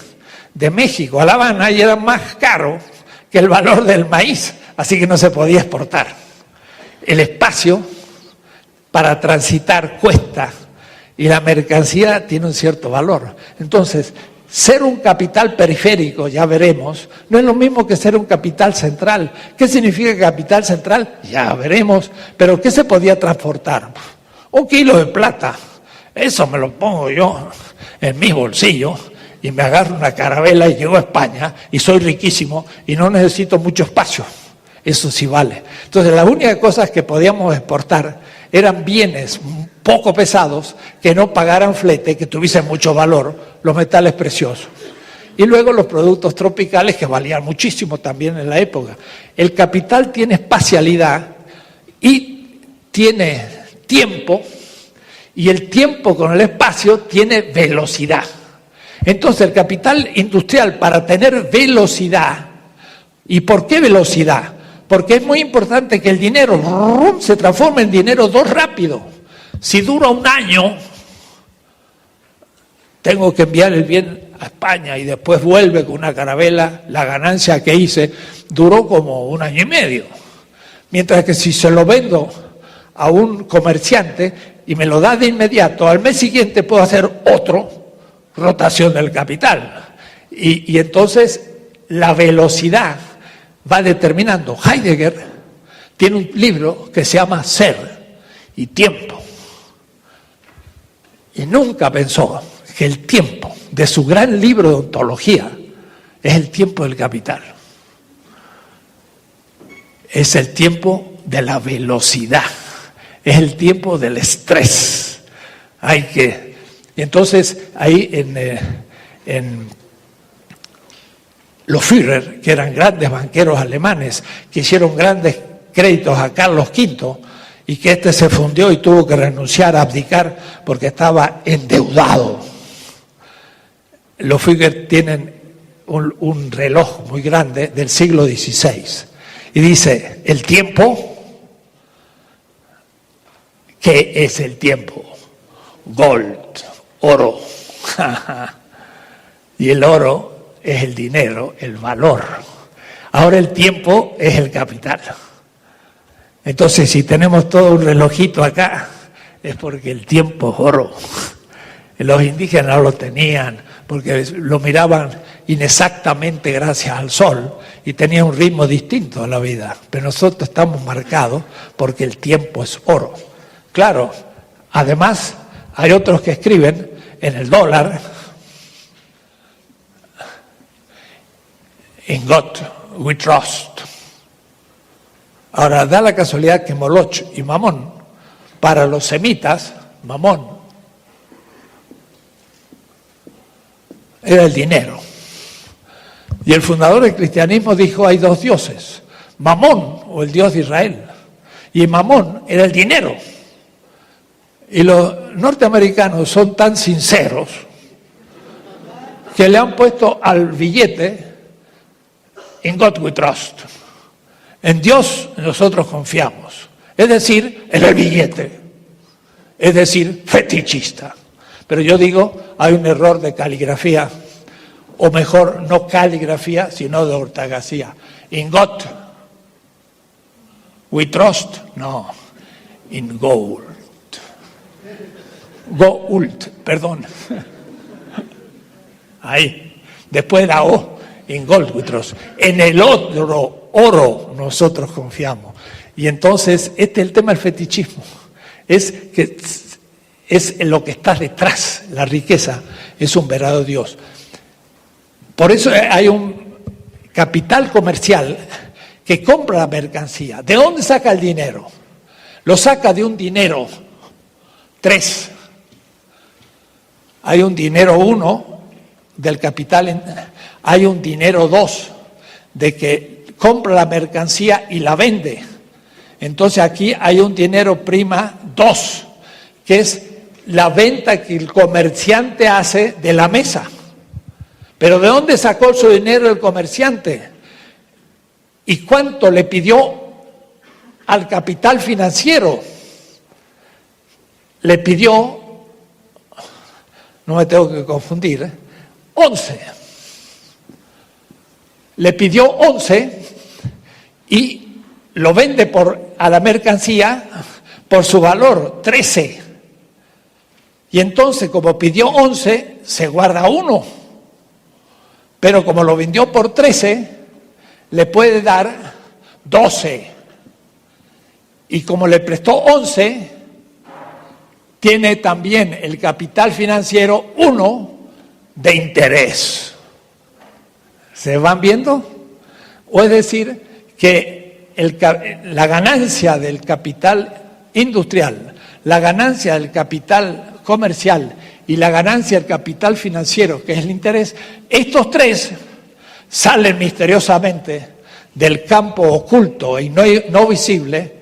Speaker 1: de México a La Habana ya era más caro que el valor del maíz, así que no se podía exportar. El espacio para transitar cuesta y la mercancía tiene un cierto valor. Entonces, ser un capital periférico, ya veremos, no es lo mismo que ser un capital central. ¿Qué significa capital central? Ya veremos. ¿Pero qué se podía transportar? 1 kilo de plata. Eso me lo pongo yo en mis bolsillos y me agarro una carabela y llego a España y soy riquísimo y no necesito mucho espacio. Eso sí vale. Entonces, las únicas cosas que podíamos exportar eran bienes poco pesados, que no pagaran flete, que tuviesen mucho valor, los metales preciosos. Y luego los productos tropicales, que valían muchísimo también en la época. El capital tiene espacialidad y tiene tiempo, y el tiempo con el espacio tiene velocidad. Entonces el capital industrial, para tener velocidad, ¿y por qué velocidad? Porque es muy importante que el dinero se transforme en dinero rápido. Si dura 1 año, tengo que enviar el bien a España y después vuelve con una carabela, la ganancia que hice duró como 1 año y medio. Mientras que si se lo vendo a un comerciante y me lo da de inmediato, al mes siguiente puedo hacer rotación del capital. Y entonces la velocidad va determinando. Heidegger tiene un libro que se llama Ser y Tiempo. Y nunca pensó que el tiempo de su gran libro de ontología es el tiempo del capital. Es el tiempo de la velocidad, es el tiempo del estrés. Y entonces ahí en los Führer, que eran grandes banqueros alemanes, que hicieron grandes créditos a Carlos V, y que este se fundió y tuvo que renunciar, abdicar, porque estaba endeudado. Los Führer tienen un reloj muy grande del siglo XVI, y dice, el tiempo, ¿qué es el tiempo? Gold, oro. Y el oro es el dinero, el valor. Ahora el tiempo es el capital. Entonces, si tenemos todo un relojito acá, es porque el tiempo es oro. Los indígenas lo tenían, porque lo miraban inexactamente gracias al sol y tenía un ritmo distinto a la vida. Pero nosotros estamos marcados porque el tiempo es oro. Claro, además hay otros que escriben en el dólar, in God we trust. Ahora, da la casualidad que Moloch y Mamón, para los semitas, Mamón era el dinero. Y el fundador del cristianismo dijo, hay dos dioses, Mamón, o el Dios de Israel, y Mamón era el dinero. Y los norteamericanos son tan sinceros que le han puesto al billete, in God we trust. En Dios nosotros confiamos, es decir, en el billete, es decir, fetichista. Pero yo digo, hay un error de caligrafía, o mejor, no caligrafía, sino de ortografía. In God we trust, no, in gold. Gold, perdón. Ahí, después la O, in gold we trust. En el otro oro nosotros confiamos. Y entonces, este es el tema del fetichismo. Es lo que está detrás, la riqueza, es un verdadero Dios. Por eso hay un capital comercial que compra la mercancía. ¿De dónde saca el dinero? Lo saca de un dinero 3. Hay un dinero 1 del capital, hay un dinero 2 de que compra la mercancía y la vende. Entonces aquí hay un dinero prima 2, que es la venta que el comerciante hace de la mesa. Pero ¿de dónde sacó su dinero el comerciante? ¿Y cuánto le pidió al capital financiero? Le pidió, no me tengo que confundir, 11. Le pidió 11 y lo vende a la mercancía por su valor, 13. Y entonces, como pidió 11, se guarda 1. Pero como lo vendió por 13, le puede dar 12. Y como le prestó 11, tiene también el capital financiero 1 de interés. ¿Se van viendo? O es decir, que la ganancia del capital industrial, la ganancia del capital comercial y la ganancia del capital financiero, que es el interés, estos 3 salen misteriosamente del campo oculto y no visible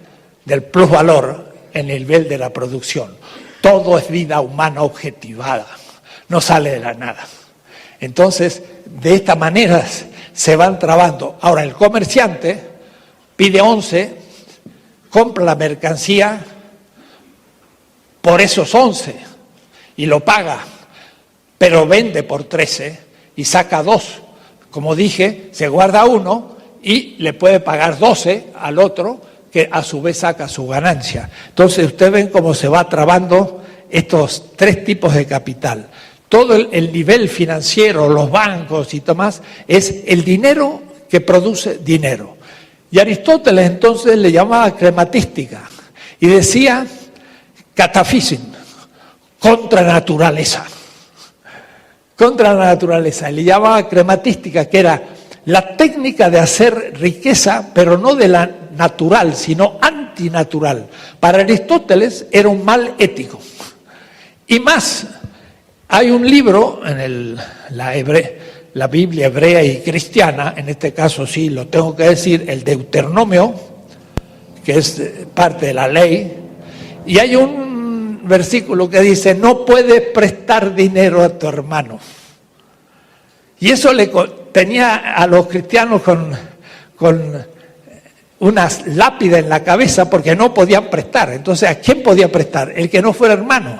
Speaker 1: del plusvalor en el nivel de la producción. Todo es vida humana objetivada, no sale de la nada. Entonces, de esta manera se van trabando. Ahora, el comerciante pide 11, compra la mercancía por esos 11 y lo paga, pero vende por 13 y saca 2. Como dije, se guarda 1 y le puede pagar 12 al otro, que a su vez saca su ganancia. Entonces, ustedes ven cómo se va trabando estos 3 tipos de capital. Todo el nivel financiero, los bancos y demás, es el dinero que produce dinero. Y Aristóteles entonces le llamaba crematística y decía catafísin, contra naturaleza. Contra la naturaleza. Le llamaba crematística, que era la técnica de hacer riqueza, pero no de la natural, sino antinatural. Para Aristóteles era un mal ético. Y más, hay un libro en la Biblia hebrea y cristiana, en este caso sí lo tengo que decir, el Deuteronomio, que es parte de la ley, y hay un versículo que dice: no puedes prestar dinero a tu hermano. Y eso tenía a los cristianos con unas lápidas en la cabeza porque no podían prestar. Entonces, ¿a quién podía prestar? El que no fuera hermano.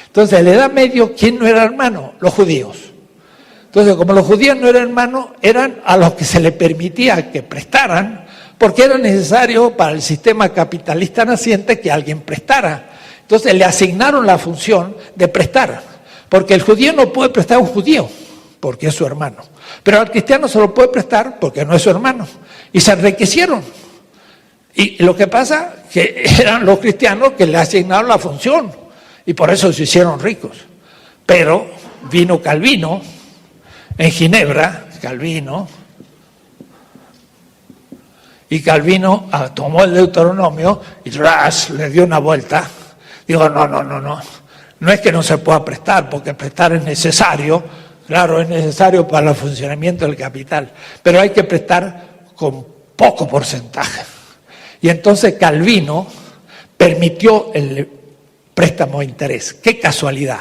Speaker 1: Entonces, en la Edad Media, ¿quién no era hermano? Los judíos. Entonces, como los judíos no eran hermanos, eran a los que se les permitía que prestaran, porque era necesario para el sistema capitalista naciente que alguien prestara. Entonces, le asignaron la función de prestar, porque el judío no puede prestar a un judío, porque es su hermano. Pero al cristiano se lo puede prestar porque no es su hermano. Y se enriquecieron. Y lo que pasa que eran los cristianos que le asignaron la función. Y por eso se hicieron ricos. Pero vino Calvino, en Ginebra, y Calvino tomó el Deuteronomio y le dio una vuelta. Digo, no es que no se pueda prestar, porque prestar es necesario. Claro, es necesario para el funcionamiento del capital, pero hay que prestar con poco porcentaje. Y entonces Calvino permitió el préstamo de interés. ¡Qué casualidad!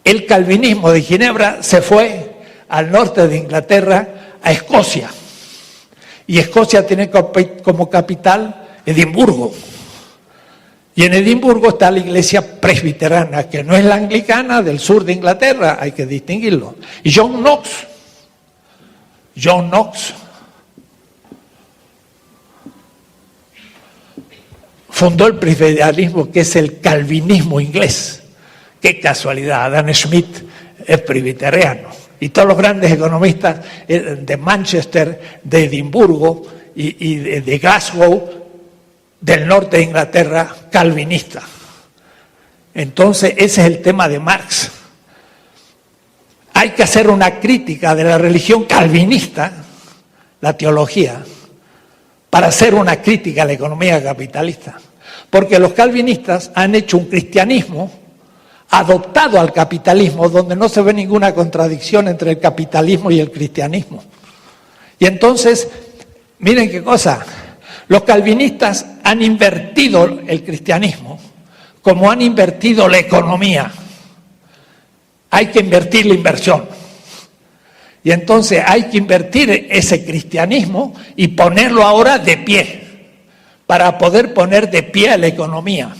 Speaker 1: El calvinismo de Ginebra se fue al norte de Inglaterra, a Escocia. Y Escocia tiene como capital Edimburgo. Y en Edimburgo está la iglesia presbiterana, que no es la anglicana del sur de Inglaterra, hay que distinguirlo. Y John Knox fundó el presbiterismo, que es el calvinismo inglés. Qué casualidad, Adam Smith es presbiteriano. Y todos los grandes economistas de Manchester, de Edimburgo y de Glasgow, del norte de Inglaterra, calvinista. Entonces, ese es el tema de Marx. Hay que hacer una crítica de la religión calvinista, la teología, para hacer una crítica a la economía capitalista. Porque los calvinistas han hecho un cristianismo adoptado al capitalismo, donde no se ve ninguna contradicción entre el capitalismo y el cristianismo. Y entonces, miren qué cosa, los calvinistas han invertido el cristianismo como han invertido la economía. Hay que invertir la inversión. Y entonces hay que invertir ese cristianismo y ponerlo ahora de pie, para poder poner de pie a la economía.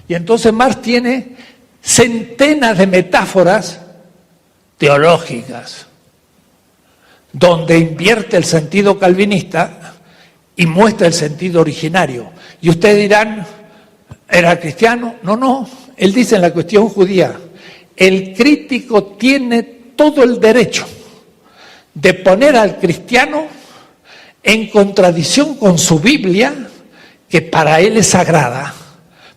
Speaker 1: Y entonces Marx tiene centenas de metáforas teológicas, donde invierte el sentido calvinista y muestra el sentido originario. Y ustedes dirán, ¿era cristiano? No, él dice en la cuestión judía, el crítico tiene todo el derecho de poner al cristiano en contradicción con su Biblia, que para él es sagrada,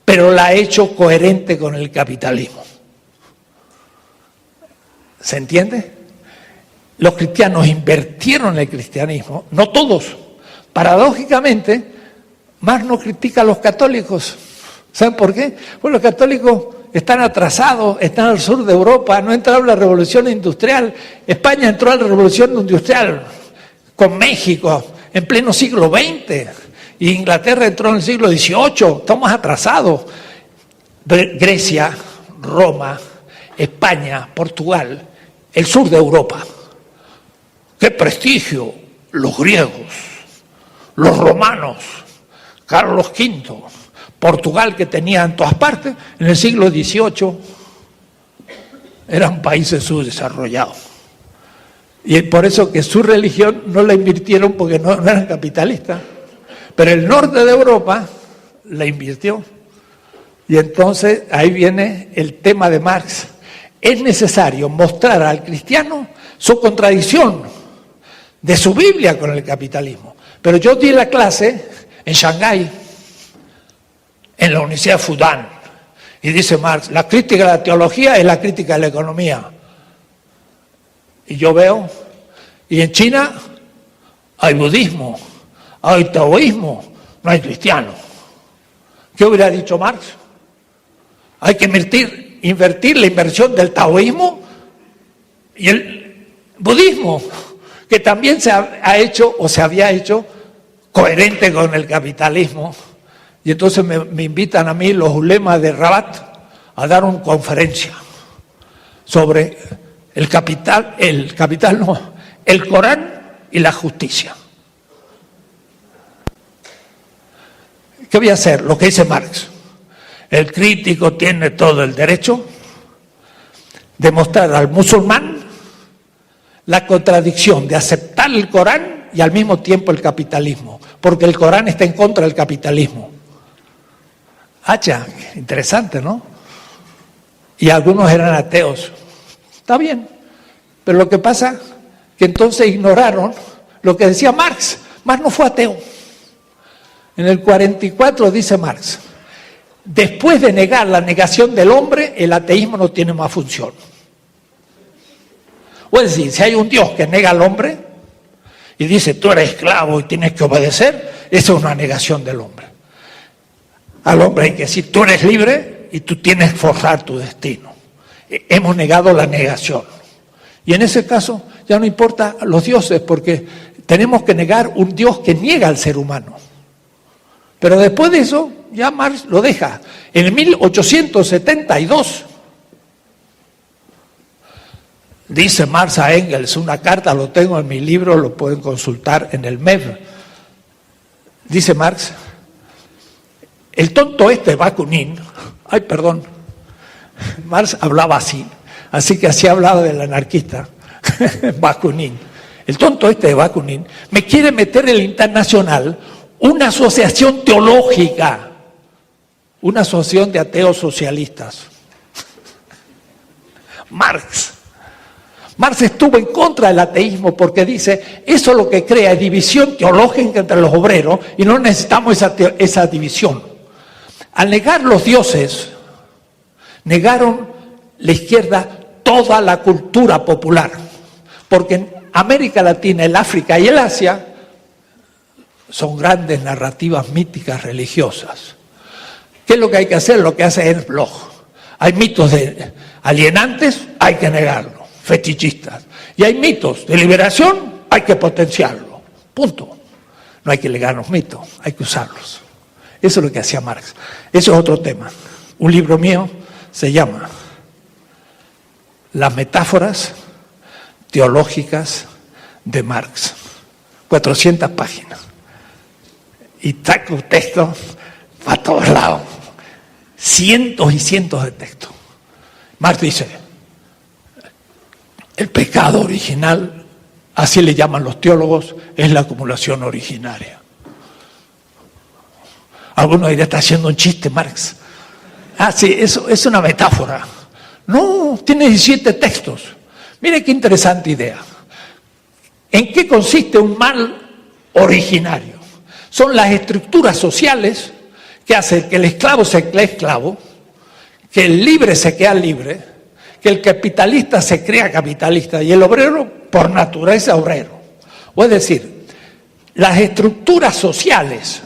Speaker 1: pero la ha hecho coherente con el capitalismo. ¿Se entiende? Los cristianos invirtieron en el cristianismo, no todos. Paradójicamente, Marx no critica a los católicos. ¿Saben por qué? Pues los católicos están atrasados, están al sur de Europa, no entraron a la revolución industrial. España entró a la revolución industrial con México en pleno siglo XX. Y Inglaterra entró en el siglo XVIII, estamos atrasados. Grecia, Roma, España, Portugal, el sur de Europa. ¡Qué prestigio! Los griegos, los romanos, Carlos V, Portugal, que tenía en todas partes, en el siglo XVIII eran países subdesarrollados. Y por eso que su religión no la invirtieron porque no eran capitalistas. Pero el norte de Europa la invirtió. Y entonces ahí viene el tema de Marx. Es necesario mostrar al cristiano su contradicción de su Biblia con el capitalismo. Pero yo di la clase en Shanghái, en la Universidad de Fudan, Y dice Marx, la crítica de la teología es la crítica de la economía. Y yo veo, y en China hay budismo, hay taoísmo, no hay cristiano. ¿Qué hubiera dicho Marx? Hay que invertir la inversión del taoísmo y el budismo, que también se ha hecho o se había hecho coherente con el capitalismo. Y entonces me invitan a mí los ulemas de Rabat a dar una conferencia sobre el Corán y la justicia. ¿Qué voy a hacer? Lo que dice Marx. El crítico tiene todo el derecho de mostrar al musulmán la contradicción de aceptar el Corán y al mismo tiempo el capitalismo, porque el Corán está en contra del capitalismo. Hacha, interesante, ¿no? Y algunos eran ateos. Está bien, pero lo que pasa que entonces ignoraron lo que decía Marx. Marx no fue ateo. En el 44 dice Marx, después de negar la negación del hombre, el ateísmo no tiene más función. O es decir, si hay un Dios que nega al hombre y dice tú eres esclavo y tienes que obedecer, eso es una negación del hombre. Al hombre hay que decir tú eres libre y tú tienes que forzar tu destino. Hemos negado la negación. Y en ese caso ya no importa los dioses, porque tenemos que negar un Dios que niega al ser humano. Pero después de eso, ya Marx lo deja. En 1872, dice Marx a Engels, una carta, lo tengo en mi libro, lo pueden consultar en el MEV. Dice Marx, el tonto este Bakunin, Marx hablaba así que así hablaba del anarquista, Bakunin. El tonto este de Bakunin me quiere meter en el Internacional una asociación teológica, una asociación de ateos socialistas. Marx estuvo en contra del ateísmo porque dice, eso lo que crea es división teológica entre los obreros y no necesitamos esa división. Al negar los dioses, negaron la izquierda toda la cultura popular, porque en América Latina, el África y el Asia son grandes narrativas míticas religiosas. ¿Qué es lo que hay que hacer? Lo que hace Ernst Bloch. Hay mitos alienantes, hay que negarlos, fetichistas. Y hay mitos de liberación, hay que potenciarlos. Punto. No hay que negar los mitos, hay que usarlos. Eso es lo que hacía Marx. Eso es otro tema. Un libro mío se llama Las metáforas teológicas de Marx. 400 páginas. Y saco textos para todos lados. Cientos y cientos de textos. Marx dice, el pecado original, así le llaman los teólogos, es la acumulación originaria. Algunos dirían, está haciendo un chiste Marx. Ah, sí, eso es una metáfora. No, tiene 17 textos. Mire qué interesante idea. ¿En qué consiste un mal originario? Son las estructuras sociales que hacen que el esclavo se crea esclavo, que el libre se queda libre, que el capitalista se crea capitalista y el obrero por naturaleza obrero. O es decir, las estructuras sociales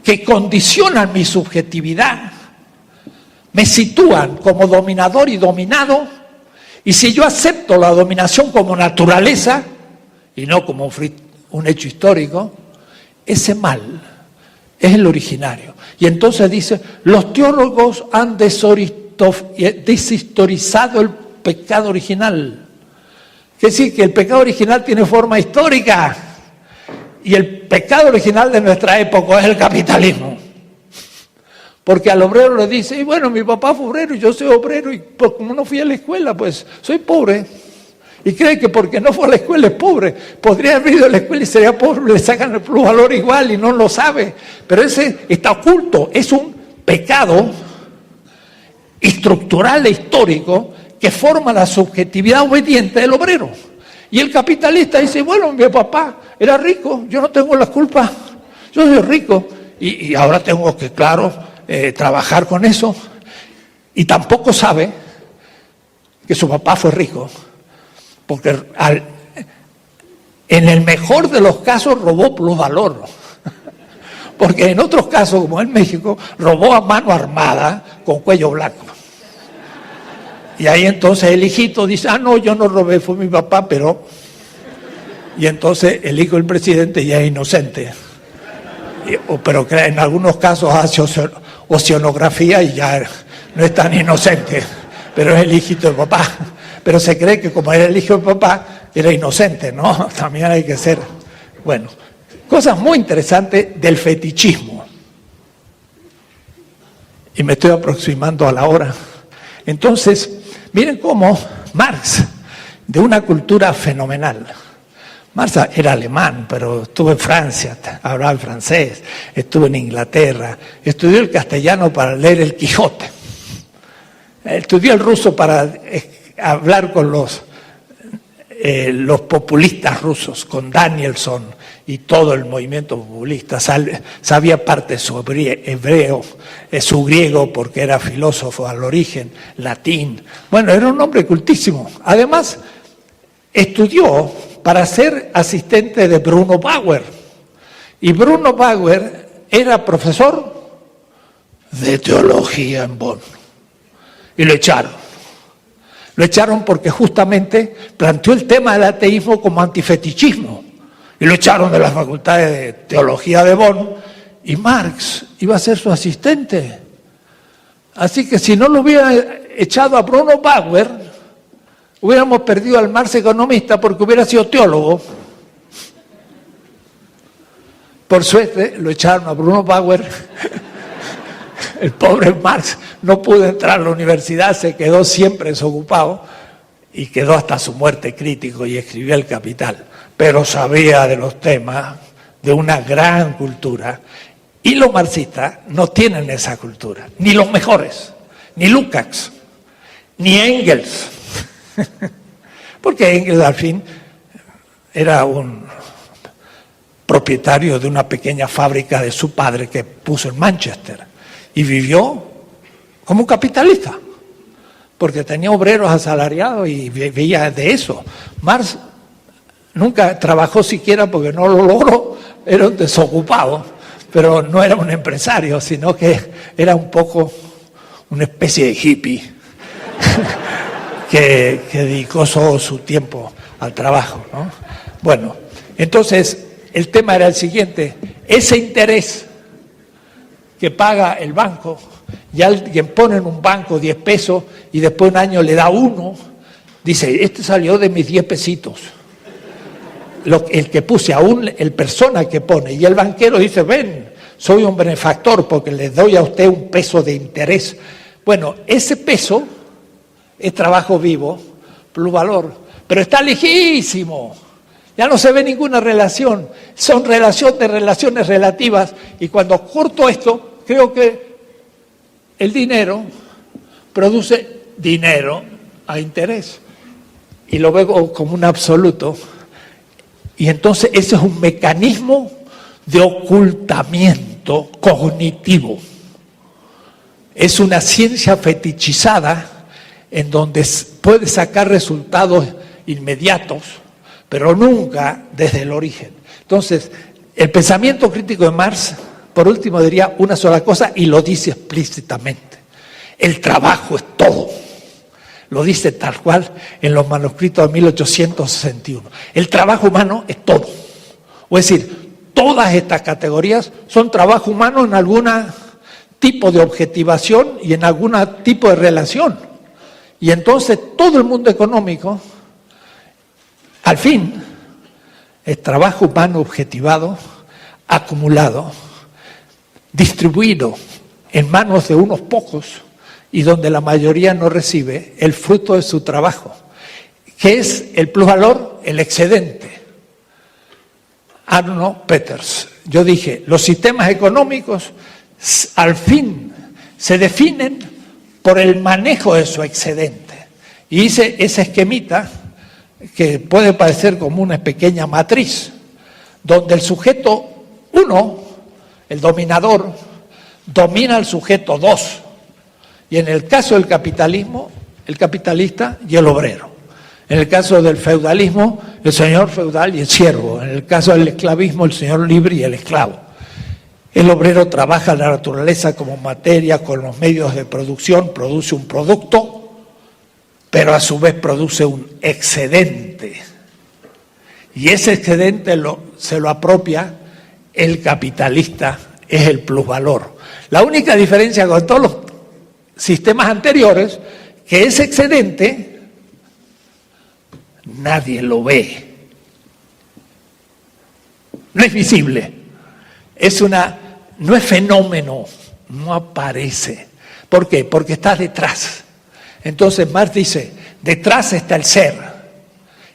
Speaker 1: que condicionan mi subjetividad me sitúan como dominador y dominado, y si yo acepto la dominación como naturaleza y no como un hecho histórico, ese mal es el originario. Y entonces dice, los teólogos han deshistorizado el pecado original. Quiere decir que el pecado original tiene forma histórica y el pecado original de nuestra época es el capitalismo. Porque al obrero le dice, y bueno, mi papá fue obrero y yo soy obrero y como no fui a la escuela, pues soy pobre. Y cree que porque no fue a la escuela es pobre. Podría haber ido a la escuela y sería pobre, le sacan el plusvalor igual y no lo sabe. Pero ese está oculto, es un pecado estructural e histórico que forma la subjetividad obediente del obrero. Y el capitalista dice, bueno, mi papá era rico, yo no tengo la culpa, yo soy rico. y ahora tengo que, claro, trabajar con eso. Y tampoco sabe que su papá fue rico, porque en el mejor de los casos robó plusvalor, porque en otros casos, como en México, robó a mano armada con cuello blanco. Y ahí entonces el hijito dice, no, yo no robé, fue mi papá, pero... Y entonces el hijo del presidente ya es inocente. Pero en algunos casos hace oceanografía y ya no es tan inocente, pero es el hijito del papá. Pero se cree que como era el hijo del papá, era inocente, ¿no? También hay que ser... Bueno, cosas muy interesantes del fetichismo. Y me estoy aproximando a la hora. Entonces, miren cómo Marx, de una cultura fenomenal. Marx era alemán, pero estuvo en Francia, hablaba francés, estuvo en Inglaterra, estudió el castellano para leer el Quijote, estudió el ruso para hablar con los populistas rusos, con Danielson y todo el movimiento populista. Sabía parte de su hebreo, su griego, porque era filósofo al origen, latín. Bueno, era un hombre cultísimo. Además, estudió para ser asistente de Bruno Bauer. Y Bruno Bauer era profesor de teología en Bonn. Y lo echaron. Lo echaron porque justamente planteó el tema del ateísmo como antifetichismo. Y lo echaron de la Facultad de Teología de Bonn. Y Marx iba a ser su asistente. Así que si no lo hubiera echado a Bruno Bauer, hubiéramos perdido al Marx economista porque hubiera sido teólogo. Por suerte lo echaron a Bruno Bauer. El pobre Marx no pudo entrar a la universidad, se quedó siempre desocupado y quedó hasta su muerte crítico y escribió El Capital. Pero sabía de los temas, de una gran cultura. Y los marxistas no tienen esa cultura, ni los mejores, ni Lukács, ni Engels. Porque Engels al fin era un propietario de una pequeña fábrica de su padre que puso en Manchester y vivió como un capitalista porque tenía obreros asalariados y vivía de eso. Marx nunca trabajó siquiera porque no lo logró, era un desocupado, pero no era un empresario, sino que era un poco una especie de hippie que dedicó todo su tiempo al trabajo, ¿no? Bueno, entonces el tema era el siguiente: ese interés que paga el banco, y alguien pone en un banco 10 pesos y después un año le da 1, dice, este salió de mis 10 pesitos. El que puse aún, el persona que pone, y el banquero dice, ven, soy un benefactor porque le doy a usted un peso de interés. Bueno, ese peso es trabajo vivo, plusvalor, pero está lejísimo. Ya no se ve ninguna relación, son relaciones relativas, y cuando corto esto, creo que el dinero produce dinero a interés, y lo veo como un absoluto, y entonces ese es un mecanismo de ocultamiento cognitivo. Es una ciencia fetichizada en donde puede sacar resultados inmediatos, pero nunca desde el origen. Entonces, el pensamiento crítico de Marx, por último, diría una sola cosa y lo dice explícitamente. El trabajo es todo. Lo dice tal cual en los manuscritos de 1861. El trabajo humano es todo. O es decir, todas estas categorías son trabajo humano en algún tipo de objetivación y en algún tipo de relación. Y entonces todo el mundo económico, al fin, es trabajo humano objetivado, acumulado, distribuido en manos de unos pocos y donde la mayoría no recibe el fruto de su trabajo, que es el plusvalor, el excedente. Arno Peters. Yo dije, los sistemas económicos al fin se definen por el manejo de su excedente. Y hice ese esquemita que puede parecer como una pequeña matriz, donde el sujeto 1 el dominador domina al sujeto 2. Y en el caso del capitalismo, el capitalista y el obrero. En el caso del feudalismo, el señor feudal y el siervo. En el caso del esclavismo, el señor libre y el esclavo. El obrero trabaja la naturaleza como materia, con los medios de producción, produce un producto, pero a su vez produce un excedente. Y ese excedente se lo apropia el capitalista, es el plusvalor. La única diferencia con todos los sistemas anteriores, que ese excedente nadie lo ve. No es visible. No es fenómeno, no aparece. ¿Por qué? Porque está detrás. Entonces Marx dice, detrás está el ser,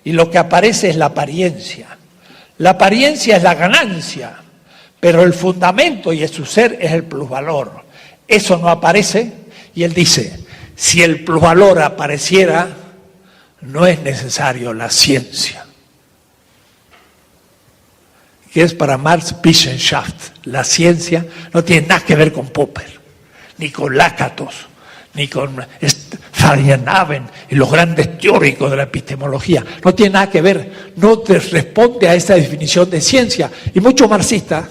Speaker 1: y lo que aparece es la apariencia. La apariencia es la ganancia, pero el fundamento y su ser es el plusvalor. Eso no aparece, y él dice, si el plusvalor apareciera, no es necesario la ciencia. Que es para Marx Wissenschaft. La ciencia no tiene nada que ver con Popper, ni con Lakatos, ni con Feyerabend y los grandes teóricos de la epistemología. No tiene nada que ver, no te responde a esa definición de ciencia. Y muchos marxistas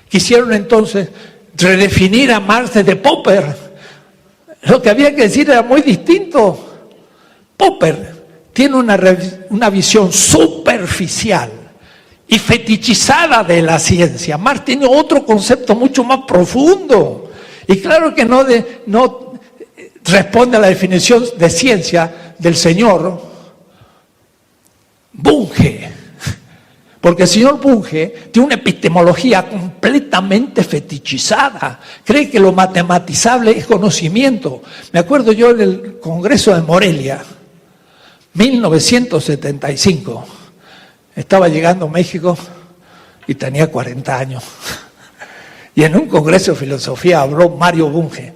Speaker 1: quisieron entonces redefinir a Marx desde Popper. Lo que había que decir era muy distinto. Popper tiene una visión superficial y fetichizada de la ciencia. Marx tiene otro concepto mucho más profundo. Y claro que no responde a la definición de ciencia del señor Bunge. Porque el señor Bunge tiene una epistemología completamente fetichizada. Cree que lo matematizable es conocimiento. Me acuerdo yo en el Congreso de Morelia, 1975. Estaba llegando a México y tenía 40 años. Y en un congreso de filosofía habló Mario Bunge.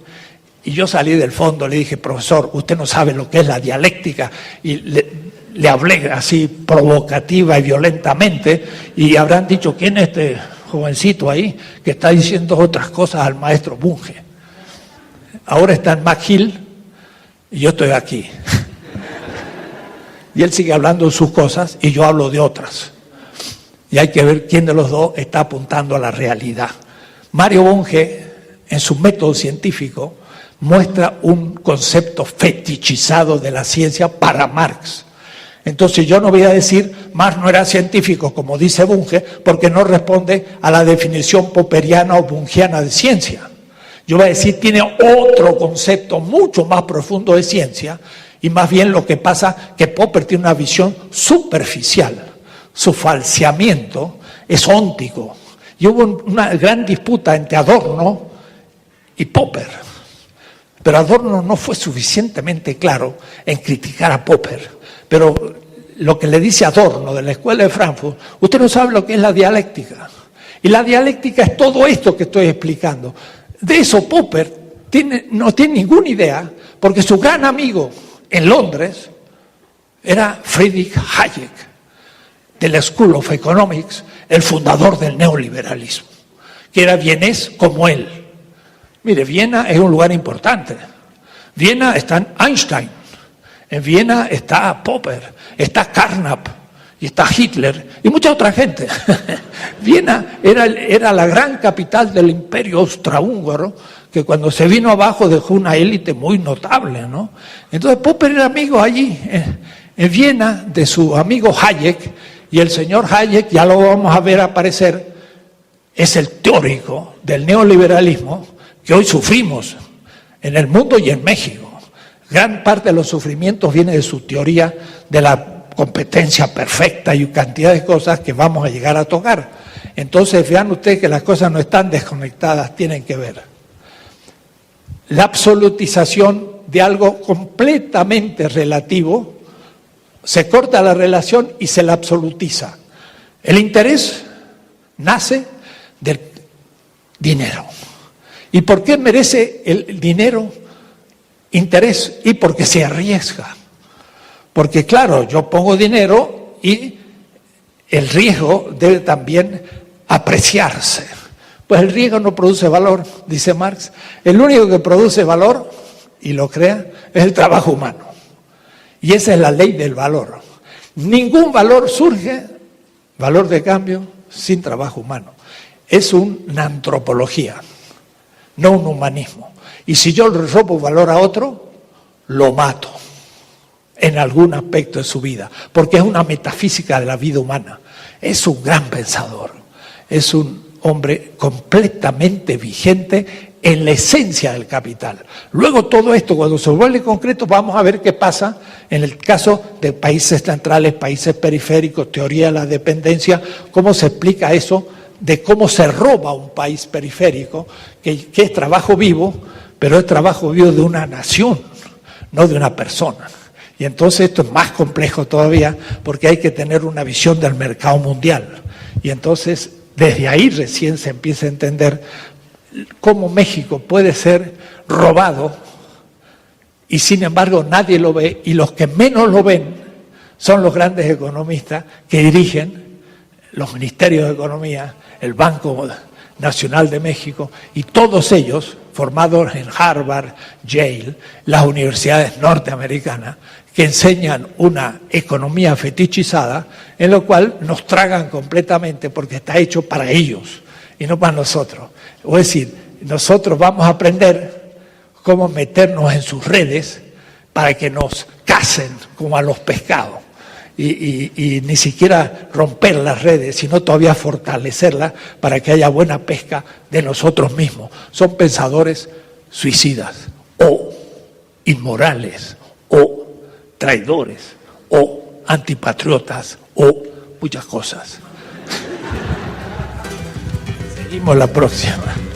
Speaker 1: Y yo salí del fondo, le dije, profesor, usted no sabe lo que es la dialéctica. Y le hablé así provocativa y violentamente. Y habrán dicho, ¿quién es este jovencito ahí que está diciendo otras cosas al maestro Bunge? Ahora está en McGill y yo estoy aquí. Y él sigue hablando de sus cosas y yo hablo de otras. Y hay que ver quién de los dos está apuntando a la realidad. Mario Bunge, en su método científico, muestra un concepto fetichizado de la ciencia para Marx. Entonces yo no voy a decir Marx no era científico, como dice Bunge, porque no responde a la definición popperiana o bungiana de ciencia. Yo voy a decir tiene otro concepto mucho más profundo de ciencia. Y más bien lo que pasa que Popper tiene una visión superficial. Su falseamiento es óntico. Y hubo una gran disputa entre Adorno y Popper. Pero Adorno no fue suficientemente claro en criticar a Popper. Pero lo que le dice Adorno de la Escuela de Frankfurt, usted no sabe lo que es la dialéctica. Y la dialéctica es todo esto que estoy explicando. De eso Popper no tiene ninguna idea, porque su gran amigo en Londres era Friedrich Hayek, de la School of Economics, el fundador del neoliberalismo, que era vienés como él. Mire, Viena es un lugar importante. Viena está Einstein, en Viena está Popper, está Carnap, y está Hitler, y mucha otra gente. Viena era la gran capital del imperio austrohúngaro, que cuando se vino abajo dejó una élite muy notable, ¿no? Entonces Popper era amigo allí, en Viena, de su amigo Hayek, y el señor Hayek, ya lo vamos a ver aparecer, es el teórico del neoliberalismo que hoy sufrimos en el mundo y en México. Gran parte de los sufrimientos viene de su teoría de la competencia perfecta y cantidad de cosas que vamos a llegar a tocar. Entonces vean ustedes que las cosas no están desconectadas, tienen que ver. La absolutización de algo completamente relativo, se corta la relación y se la absolutiza. El interés nace del dinero. ¿Y por qué merece el dinero interés? Y porque se arriesga. Porque claro, yo pongo dinero y el riesgo debe también apreciarse. Pues el riesgo no produce valor, dice Marx. El único que produce valor, y lo crea, es el trabajo humano. Y esa es la ley del valor. Ningún valor surge, valor de cambio, sin trabajo humano. Es una antropología, no un humanismo. Y si yo le robo valor a otro, lo mato en algún aspecto de su vida, porque es una metafísica de la vida humana. Es un gran pensador, es un hombre completamente vigente en la esencia del capital. Luego todo esto, cuando se vuelve concreto, vamos a ver qué pasa en el caso de países centrales, países periféricos, teoría de la dependencia, cómo se explica eso, de cómo se roba un país periférico, que es trabajo vivo, pero es trabajo vivo de una nación, no de una persona. Y entonces esto es más complejo todavía, porque hay que tener una visión del mercado mundial. Y entonces, desde ahí recién se empieza a entender cómo México puede ser robado y sin embargo nadie lo ve, y los que menos lo ven son los grandes economistas que dirigen los ministerios de Economía, el Banco Nacional de México, y todos ellos formados en Harvard, Yale, las universidades norteamericanas, que enseñan una economía fetichizada en lo cual nos tragan completamente porque está hecho para ellos y no para nosotros. Es decir, nosotros vamos a aprender cómo meternos en sus redes para que nos cacen como a los pescados y ni siquiera romper las redes, sino todavía fortalecerlas para que haya buena pesca de nosotros mismos. Son pensadores suicidas o inmorales o traidores o antipatriotas o muchas cosas. Seguimos la próxima.